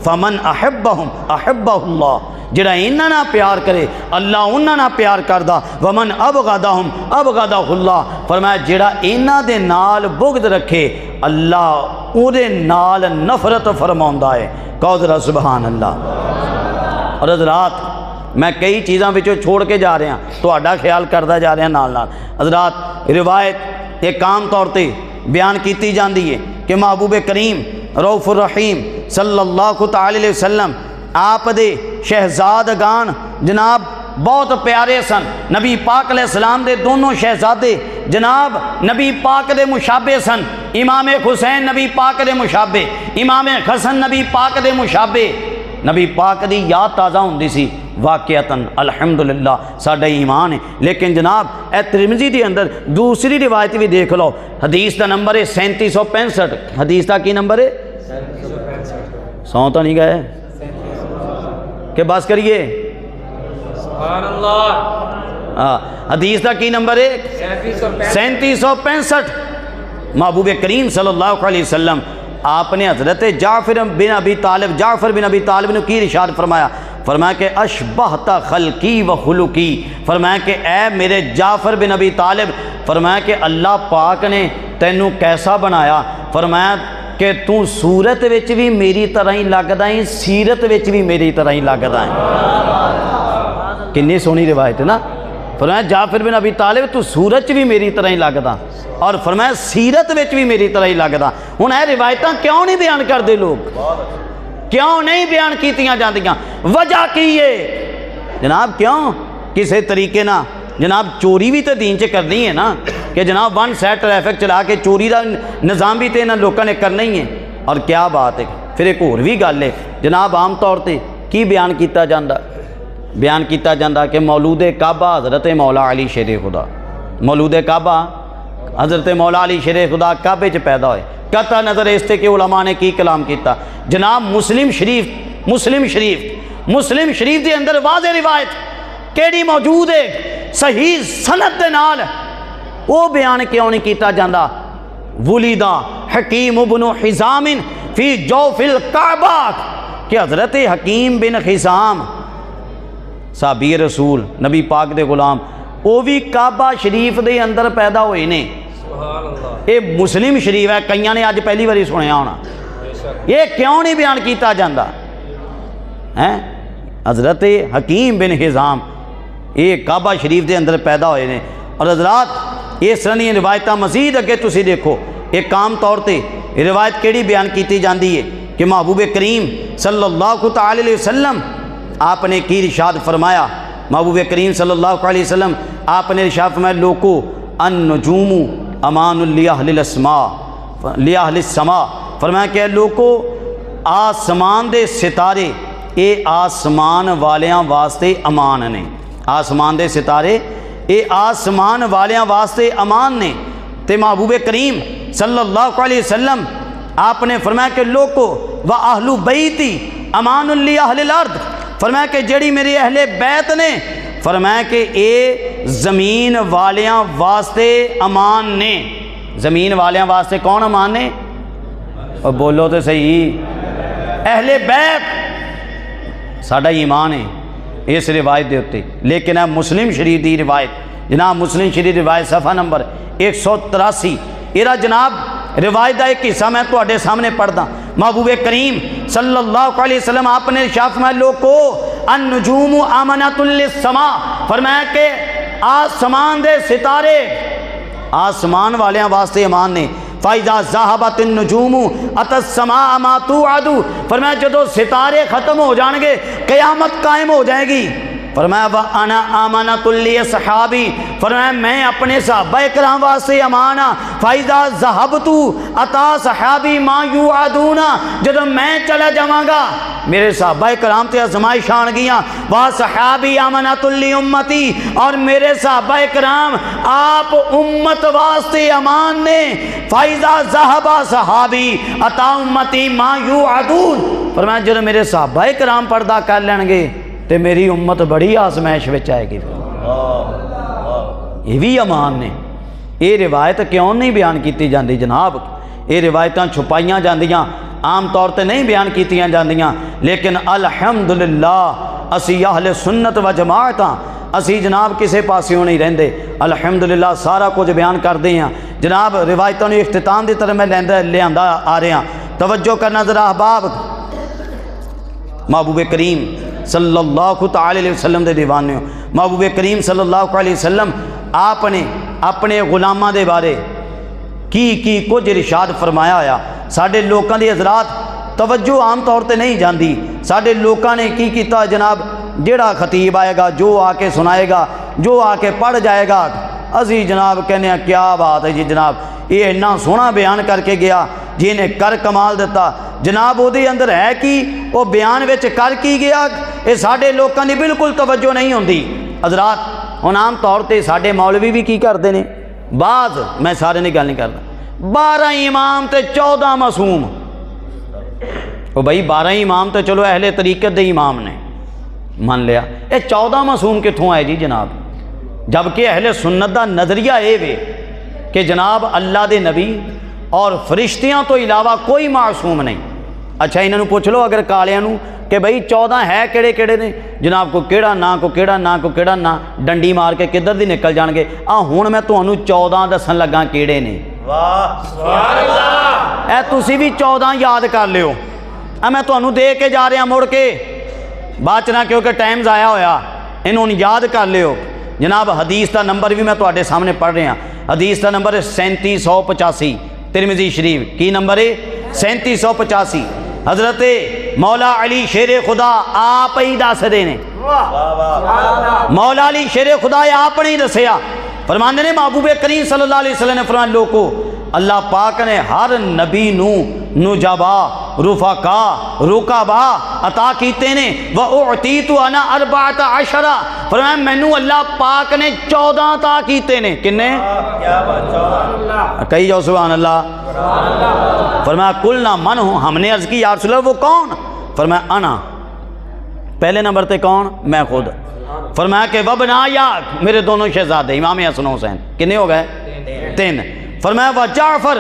فمن احبہم احبہ اللہ، جڑا انہاں نہ پیار کرے اللہ انہاں نہ پیار کردا، ومن ابغضہم ابغضہ اللہ، فرمایا جڑا انہاں دے نال بغض رکھے اللہ اودے نال نفرت فرماوندا ہے۔ کہو ذرا سبحان اللہ۔ اور حضرات میں کئی چیزاں وچوں چھوڑ کے جا رہا ہوں، تہاڈا خیال کردا جا رہا نال نال۔ حضرات روایت ایک عام طور تے بیان کیتی جاندی ہے کہ محبوب کریم رؤوف الرحیم صلی اللہ تعالی علیہ وسلم آپ دے شہزادگان جناب بہت پیارے سن، نبی پاک علیہ السلام دے دونوں شہزادے جناب نبی پاک دے مشابہ سن، امام حسین نبی پاک دے مشابہ، امام حسن نبی پاک دے مشابہ، نبی پاک دی یاد تازہ ہوندی سی واقعتاً الحمدللہ ساڈا ایمان ہے۔ لیکن جناب اے ترمذی دے اندر دوسری روایت بھی دیکھ لو، حدیث دا نمبر ہے 3765، حدیث دا کی نمبر ہے 100 تو نہیں گئے کہ بس کریے سبحان اللہ۔ حدیث دا کی نمبر ہے 3765۔ محبوب کریم صلی اللہ علیہ وسلم آپ نے حضرت جعفر بن ابی طالب نے کی ارشاد فرمایا، فرمایا کہ اشبہت خلقی و خلقی، فرمایا کہ اے میرے جعفر بن ابی طالب، فرمایا کہ اللہ پاک نے تینوں کیسا بنایا، فرمایا کہ تو صورت وچ بھی میری طرح ہی لگدا ہے سیرت وچ بھی میری طرح ہی لگدا ہے۔ کنی سونی روایت ہے نا، فرمایا جعفر بن ابی طالب تو صورت بھی میری طرح ہی لگدا اور فرمایا سیرت وچ بھی میری طرح ہی لگدا۔ ہن اے روایتاں کیوں نہیں بیان کردے لوگ، کیوں نہیں بیان کیتیاں جاندیاں؟ وجہ کی ہے جناب؟ کیوں کسے طریقے نہ جناب چوری بھی تو دین چ کرنی ہے نا، کہ جناب ون سائڈ ٹریفک چلا کے چوری دا نظام بھی تو انہاں لوگوں نے کرنا ہی ہے۔ اور کیا بات ہے، پھر ایک اور بھی گل ہے جناب، عام طور تے کی بیان کیتا جاندا؟ بیان کیتا جاندا کہ مولود کعبہ حضرت مولا علی شیر خدا، مولود کعبہ حضرت مولا علی شیر خدا کعبے چ پیدا ہوئے۔ قطع نظر اس تے کہ علماء نے کی کلام کیتا، جناب مسلم شریف دے اندر واضح روایت کیڑی موجود ہے صحیح سند دے نال، وہ بیان کیوں نہیں کیتا جاندا؟ ولیدہ حکیم بن حزام فی جوف الکعبہ، کہ حضرت حکیم بن حزام صحابی رسول نبی پاک دے غلام وہ بھی کعبہ شریف دے اندر پیدا ہوئے نے۔ یہ مسلم شریف ہے، کئیاں نے آج پہلی باری سنیا ہونا، یہ کیوں نہیں بیان کیتا جاندا ہے؟ حضرت حکیم بن حزام یہ کعبہ شریف دے اندر پیدا ہوئے نے۔ اور حضرات اس طرح کی روایتاں مزید اگے تسی دیکھو، ایک عام طور تے روایت کیڑی بیان کیتی جاندی ہے کہ محبوب کریم صلی اللہ تعالی علیہ وسلم آپ نے کی ارشاد فرمایا، محبوب کریم صلی اللہ علیہ وسلم آپ نے ارشاد فرمایا لوکو النجوم امان لأہل السماء، فرمایا کہ لوکو آسمان دے ستارے اے آسمان والیاں واسطے امان نے، آسمان دے ستارے اے آسمان والیاں واسطے امان نے۔ تے محبوب کریم صلی اللہ علیہ وسلم آپ نے فرمایا کہ لوکو و اہل بیتی امان لأہل الارض، فرمایا کہ جڑی میری اہل بیت نے، فرمایا کہ اے زمین والیاں واسطے امان نے۔ زمین والیاں واسطے کون امان نے؟ اور بولو تو صحیح، اہل بیت ساڈا ایمان ہے اس روایت دے اتے۔ لیکن ہے مسلم شریف دی روایت، جناب مسلم شریف روایت صفحہ نمبر 183، یہ جناب روایت کا ایک حصہ میں تواڈے سامنے پڑھدا۔ محبوب کریم صلی اللہ علیہ وسلم آپ نے ارشاد فرمایا لوکو النجوم آمنۃ للسماء، فرمایا کہ آسمان دے ستارے آسمان والیاں واسطے امان نے۔ فَإِذَا ذَهَبَتِ النُّجُومُ أَتَى السَّمَاءَ مَا تُوعَدُ، فرمایا جدو ستارے ختم ہو جان گے قیامت قائم ہو جائے گی، فرمایا وَأَنَا آمَنَةٌ لِّأَصْحَابِي، فرمایا میں اپنے صحابہ کرام واسطے امان ہاں. فَإِذَا ذَهَبْتُ أَتَىٰ صَحَابِي مَا يُوعَدُونَ، جب میں چلا جاواں گا میرے صحابہ کرام تے آزمائش آن گیاں. وَصَحَابِي آمَنَةٌ لِّأُمَّتِي، اور میرے صحابہ کرام آپ امت واسطے امان نے. فَإِذَا ذَهَبَ صَحَابِي أَتَىٰ أُمَّتِي مَا يُوعَدُونَ، فرمایا جب میرے صحابہ کرام پردہ کر لیں گے تے میری امت بڑی آزمائش وچ آئے گی. یہ بھی امان نے. یہ روایت کیوں نہیں بیان کیتی جاندی جناب؟ یہ روایتاں چھپائیاں جاندیاں، عام طور تے نہیں بیان کیتیاں جاندیاں، لیکن الحمدللہ اسی اہل سنت و جماعت ہاں. اسی جناب کسے پاسیوں نہیں رہندے، الحمدللہ سارا کچھ بیان کر دے ہیں. جناب روایتوں نے اختتام دی طرح میں لے آندا آ رہے ہیں. توجہ کرنا ذرا احباب، محبوب کریم صلی اللہ تعالی علیہ وسلم دے دیوانے ہو. محبوب کریم صلی اللہ علیہ وسلم آپ نے اپنے غلاماں دے بارے کی کچھ ارشاد فرمایا آیا. ساڈے لوکاں دی حضرات توجہ عام طور تے نہیں جاندی. ساڈے لوکاں نے کی کیتا جناب، جیڑا خطیب آئے گا، جو آ کے سنائے گا، جو آ کے پڑھ جائے گا، اسی جناب کہنے ہیں کیا بات ہے جی جناب، یہ اتنا سونا بیان کر کے گیا جی نے کر کمال دیتا. جناب وہ دے اندر ہے کہ وہ بیان وچ کر کی گیا، یہ ساڈے لوکاں دی بالکل توجہ نہیں ہوندی. حضرات ہن عام طور تے ساڈے مولوی بھی کی کردے نے، بعض میں سارے نے گل نہیں کردا، 12 امام تے 14 معصوم. وہ بھائی 12 امام تے چلو اہل طریقت دے امام نے مان لیا، یہ 14 معصوم کتھوں آئے جی جناب؟ جبکہ اہل سنت دا نظریہ اے وے کہ جناب اللہ دے نبی اور فرشتیاں تو علاوہ کوئی معصوم نہیں. اچھا انہوں نے پوچھ لو اگر کالیاں نو کہ بھئی 14 ہے کیڑے کیڑے نے، جناب کو کیڑا نا کو کیڑا نا کو کیڑا نا، ڈنڈی مار کے کدھر دی نکل جان گے. ہن میں تانوں 14 دسن لگا کیڑے نے. واہ سبحان اللہ. اے تسی بھی 14 یاد کر لیو. میں تانوں دے کے جا رہا مڑ کے بعد نہ کیونکہ ٹائم ضائع ہویا، انہوں نے یاد کر لیو. جناب حدیث کا نمبر بھی میں تواڈے سامنے پڑھ رہا. حدیث کا نمبر ہے 3785 ترمذی شریف. کی نمبر ہے 3785. حضرت مولا علی شیر خدا آپ ہی دس دے نے. مولا علی شیر خدا آپ نے ہی دسیا. فرماندے نے محبوب کریم صلی اللہ علیہ وسلم نے فرمایا لوگو اللہ پاک نے ہر نبی نو نجبا رفقا رکبا عطا کیتے نے. وَأُعْتِيتُ أَنَا 14، فرمایا مینوں اللہ پاک نے 14 عطا کیتے نے. کنے؟ کہی جاؤ سبحان اللہ. فرمایا قُلْنَا مَنْ هُ، ہم نے عرض کی یا رسول اللہ وہ کون؟ فرمایا انا، پہلے نمبر تے کون؟ میں خود. فرمایا کہ وَبْنَايَا، میرے دونوں شہزادے امام حسن حسین. کنے ہو گئے؟ 3. فرمایا وَجَعْفَر،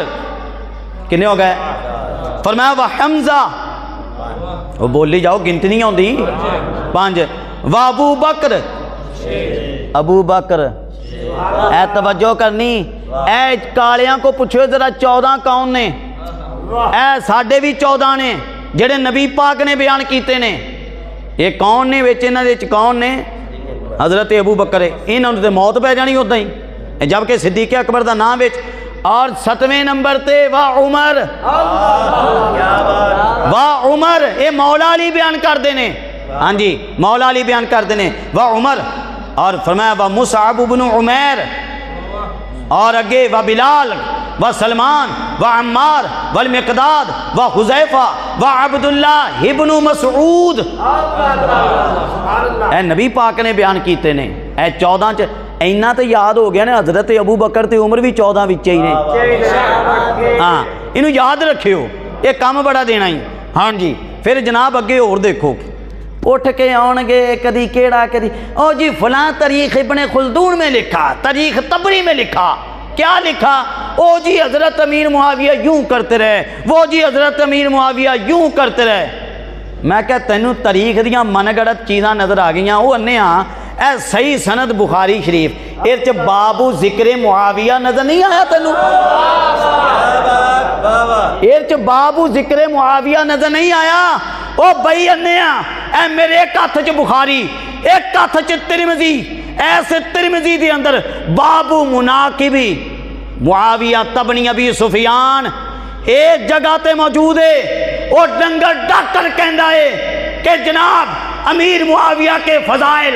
کنے ہو گئے؟ فرمایا وَحَمْزَہ، وہ بولی جاؤ گنتی نہیں ہوندی. 5. وَابو بکر، ابو بکر. اے توجہ کرنی، اے کالیاں کو پوچھو ذرا 14 کون نے؟ اے ساڈے بھی 14 نے جڑے نبی پاک نے بیان کیتے نے. یہ کون نے وچ انہاں دے وچ کون نے؟ حضرت ابو بکر. انہاں نوں تے موت پہ جانی اُداں ہی، جبکہ صدیق اکبر دا نام وچ. اور 7ویں نمبر تے وا عمر. وا عمر اے مولا علی بیان کر دینے. ہاں جی مولا علی بیان کر دینے وا عمر. اور فرمایا وا مصعب بن عمیر، اور اگے وا بلال و سلمان و عمار والمقداد و حذیفہ و عبداللہ ابن مسعود. اے نبی پاک نے بیان کیتے نے. اے 14 چ اینا تو یاد ہو گیا نا. حضرت ابو بکر تے عمر بھی 14 وچ ہی نے. ہاں انہوں یاد رکھیو، یہ کام بڑا دینا ہی. ہاں جی پھر جناب اگے اور دیکھو، اٹھ کے آن گے کدی کیڑا کدی او جی فلاں تاریخ ابن خلدون میں لکھا، تاریخ طبری میں لکھا. کیا لکھا؟ او جی حضرت امیر معاویہ یوں کرتے رہے، وہ جی حضرت امیر معاویہ یوں کرتے رہے. میں کہ تینوں تاریخ دیاں من گڑت چیزاں نظر آ گئیاں. وہ انے ہاں اے صحیح سند بخاری شریف اے بابو ذکر معاویہ نظر نہیں آیا تینوں؟ اے بابو ذکر معاویہ نظر نہیں آیا؟ او بھائی انے ہاں اے میرے ایک ہاتھ چ بخاری ایک ہاتھ چ ترمذی، ایسے ترمذی دے اندر بابو مناقبی معاویہ تبنی ابی سفیان ایک جگہ تے موجود ہے. وہ ڈنگر ڈاکر کہندا ہے کہ جناب امیر معاویہ کے فضائل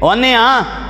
ਉਹਨੇ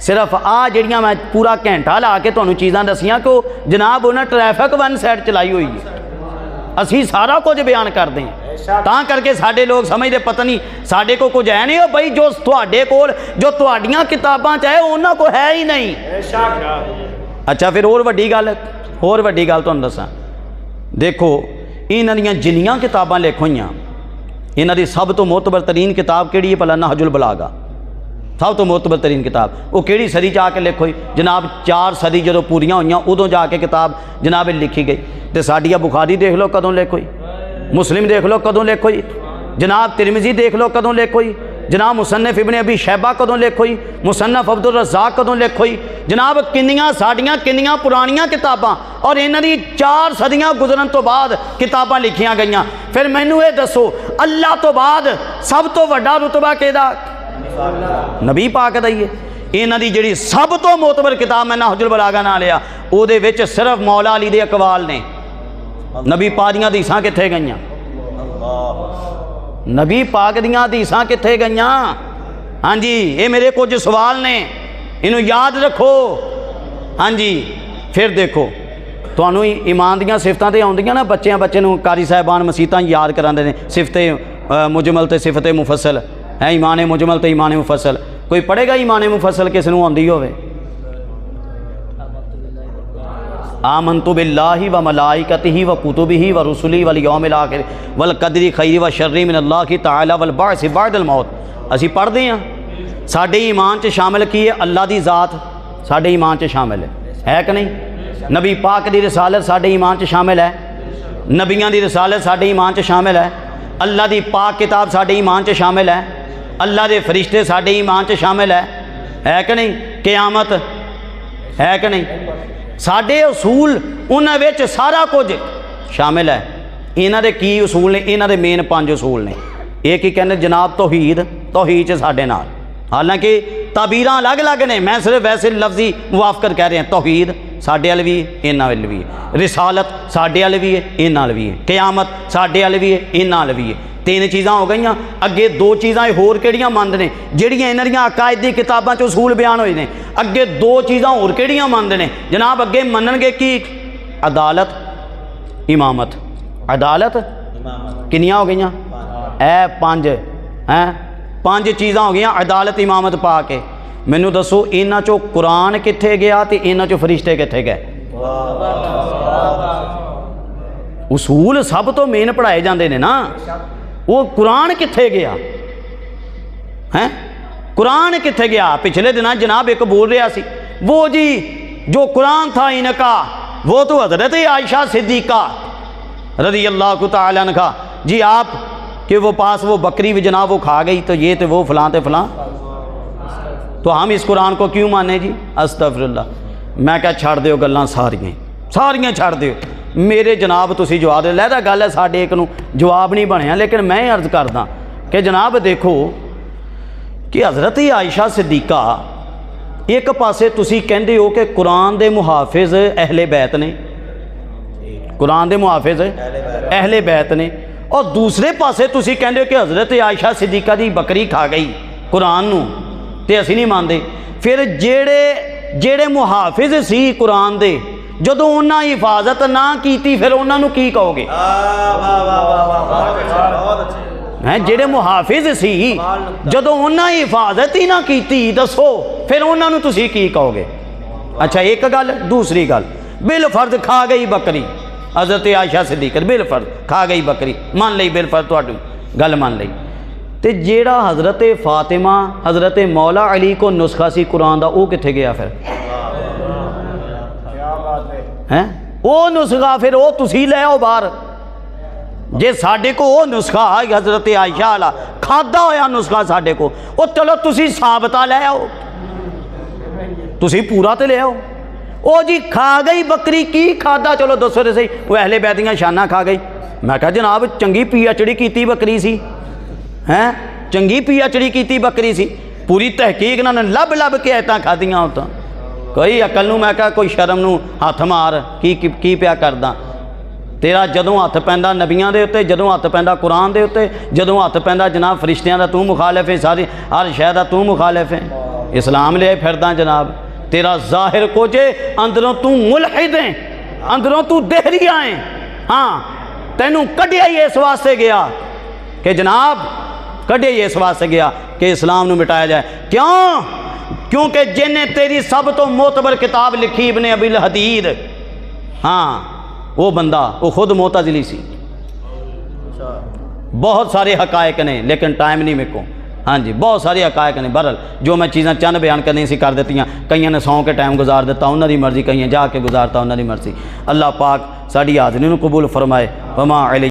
صرف آ جڑیاں میں پورا گھنٹہ لا کے تمہیں چیزاں دسیاں کہ جناب انہیں ٹریفک ون سائڈ چلائی ہوئی ہے، اسی سارا کچھ بیان کر دیں تاں کر کے ساڈے لوگ سمجھتے پتہ نہیں ساڈے کو کچھ ہے نہیں، ہو بھائی جو تواڈے کول جو تواڈیاں کتاباں چ ہے انہاں کو ہے ہی نہیں۔ اچھا پھر اور وڈی گل تمہیں دساں، دیکھو انہاں دیاں جنیاں کتاباں لکھ ہوئیاں، انہاں دی سب تو معتبر ترین کتاب کیڑی ہے بھلا؟ نہج البلاغہ، سب تو معتبر ترین کتاب۔ وہ کیڑی صدی جا کے لکھ ہوئی جناب؟ 4 صدی جدوں پوریاں ہوئیاں ادوں جا کے کتاب جناب لکھی گئی۔ تے ساڈی بخاری دیکھ لو کدوں لکھ ہوئی، مسلم دیکھ لو کدوں لکھ ہوئی، جناب ترمذی دیکھ لو کدوں لکھ ہوئی، جناب مصنف ابن ابی شیبہ کدوں لکھ ہوئی، مصنف عبد الرزاق کدوں لکھ ہوئی، جناب کنیاں ساڈیاں کنیاں پرانیاں کتاباں، اور انہاں دی 4 صدیاں گزرن تو بعد کتاباں لکھیاں گئیاں۔ پھر مینوں یہ دسو اللہ تو بعد سب تو وڈا رتبہ کیدا؟ نبی پاک دا ہی ہے۔ انہاں دی جڑی سب تو معتبر کتاب میں نہج البلاغہ نہ لیا، او دے وچ صرف مولا علی دے اقوال نے، نبی پاک دیاں حدیثاں کتھے گئیاں؟ نبی پاک دیاں حدیثاں کتھے گئیاں؟ ہاں جی یہ میرے کچھ سوال نے، انہوں یاد رکھو۔ ہاں جی پھر دیکھو تانوں ایمان دیاں صفتاں تے آوندیاں نا، بچے نوں قاری صاحبان مسیتاں یاد کراندے نے، صفت مجمل تے صفت مفصل ہے، ایمان مجمل تے ایمان مفصل۔ کوئی پڑھے گا ایمان مفصل کس نوں آندی ہوے؟ آمنت باللہ و ملائکتہ و کتبہ و رسلہ والیوم الآخر والقدر خیر و شر من اللہ تعالی والبعث بعد الموت۔ اسی پڑھ دیں ہاں، ساڈے ایمان چ شامل کی ہے اللہ دی ذات، ساڈے ایمان چ شامل ہے کہ نہیں؟ نبی پاک دی رسالت ساڈے ایمان چ شامل ہے، نبیاں دی رسالت ساڈے ایمان چ شامل ہے، اللہ دی پاک کتاب ساڈے ایمان چ شامل ہے، اللہ دے فرشتے ساڈے ایمان چ شامل ہے کہ نہیں؟ قیامت ہے کہ نہیں؟ ساڈے اصول انہاں وچ سارا کچھ شامل ہے۔ انہاں دے کی اصول نے؟ انہاں دے مین 5 اصول نے۔ ایک ہی کہنے جناب توحید چ ساڈے نال، حالانکہ تعبیراں الگ الگ نے، میں صرف ویسے لفظی موافقت کہہ رہے ہیں۔ توحید ساڈے وال بھی ہے، انہاں وال بھی ہے، رسالت ساڈے وال بھی ہے، انہاں وال بھی ہے، قیامت ساڈے وال بھی ہے، انہاں وال بھی ہے۔ 3 چیزاں ہو گئیاں، اگے 2 چیزاں ہور کیڑیاں مند نے جہڑیاں انہاں دیاں عقائد دی کتاباں چ اصول بیان ہوئے نے، اگے 2 چیزاں ہور کیڑیاں مند نے جناب؟ اگے منن گے کی؟ عدالت امامت۔ عدالت کنیاں ہو گئیاں؟ 5 چیزاں ہو گئیاں عدالت امامت پا کے۔ مینوں دسو انہاں چوں قرآن کتھے گیا تے انہاں چوں فرشتے کتھے گئے؟ اصول سب تو مین پڑھائے جاندے نے نا، وہ قرآن کتھے گیا ہیں؟ قرآن کتھے گیا؟ پچھلے دنوں جناب ایک بول رہا سی وہ جی جو قرآن تھا ان کا وہ تو حضرت عائشہ صدیقہ رضی اللہ تعالی عنہا جی، آپ کہ وہ پاس وہ بکری بھی جناب وہ کھا گئی تو یہ تو وہ فلاں تے فلاں، تو ہم اس قرآن کو کیوں مانے جی؟ استغفر اللہ۔ میں کہا چھڑ دیو گلاں ساریاں چھڑ دیو، میرے جناب تسی جواب دے لہدا گل ہے ساڈے ایک نو جواب نہیں بنیا، لیکن میں عرض کردا کہ جناب دیکھو کہ حضرت عائشہ صدیقہ ایک پاسے تسی کہندے ہو کہ قرآن دے محافظ اہل بیت نے، قرآن دے محافظ اہل بیت نے، اور دوسرے پاسے تسی کہندے ہو کہ حضرت عائشہ صدیقہ دی بکری کھا گئی قرآن نو تے اسی نہیں مانتے۔ پھر جیڑے محافظ سی قرآن دے جدوں انہاں حفاظت نہ کیتی پھر انہاں نو کی کہو گے؟ جڑے محافظ سی جدوں انہاں حفاظت ہی نہ کیتی دسو پھر انہاں نو تسی کی کہو گے؟ اچھا ایک گل، دوسری گل بالفرض کھا گئی بکری حضرت عائشہ صدیقہ بالفرض کھا گئی بکری، مان لئی بالفرض تہاڈی گل مان لئی، تے جیڑا حضرت فاطمہ حضرت مولا علی کو نسخہ سی قرآن دا وہ کتھے گیا پھر؟ وہ نسخہ پھر وہ تسی لے آؤ باہر، جے ساڈے کو وہ نسخہ حضرت عائشہ والا کھادا ہویا نسخہ ساڈے کو، وہ چلو تسی ثابتہ لے آؤ، تسی پورا تے لے آؤ۔ او جی کھا گئی بکری کی کھادا؟ چلو دسو تے صحیح، وہ اہل بیت دیاں شانہ کھا گئی۔ میں کہا جناب چنگی پی ایچ ڈی کیتی بکری سی، چنگی پی ایچ ڈی کیتی بکری سی، پوری تحقیق نہ لب کے ایتاں کھادیاں ہوتاں، کوئی عقل نو میں کہا کوئی شرم نو ہاتھ مار کی پیا کردا؟ تیرا جدوں ہاتھ پیندا نبیاں دے اتے، جدوں ہاتھ پیندا قرآن دے اتے، جدوں ہاتھ پیندا جناب فرشتیاں دا تو مخالف ہے، ساری ہر شے دا تو مخالف ہے۔ اسلام لے پھردا جناب، تیرا ظاہر کوجے اندروں تو ملحد ہیں، اندروں تو دہریہ ہیں۔ ہاں تینوں کڈیا ہی اس واسطے گیا کہ جناب کڈیا ہی اس واسطے گیا کہ اسلام نو مٹایا جائے۔ کیوں؟ کیونکہ جنہیں تیری سب تو معتبر کتاب لکھی ابن ابی الحدید، ہاں وہ بندہ وہ خود معتزلی سی، بہت سارے حقائق نے لیکن ٹائم نہیں میرے کو، ہاں جی بہت ساری حقائق نے۔ بہرحال جو میں چیزاں چند بیان کرنی سی کر دیتی ہیں، کئیاں نے سو کے ٹائم گزار دیتا انہاں دی مرضی، کئیاں جا کے گزارتا انہاں دی مرضی۔ اللہ پاک ساڈی حاضری نو قبول فرمائے۔ وما علی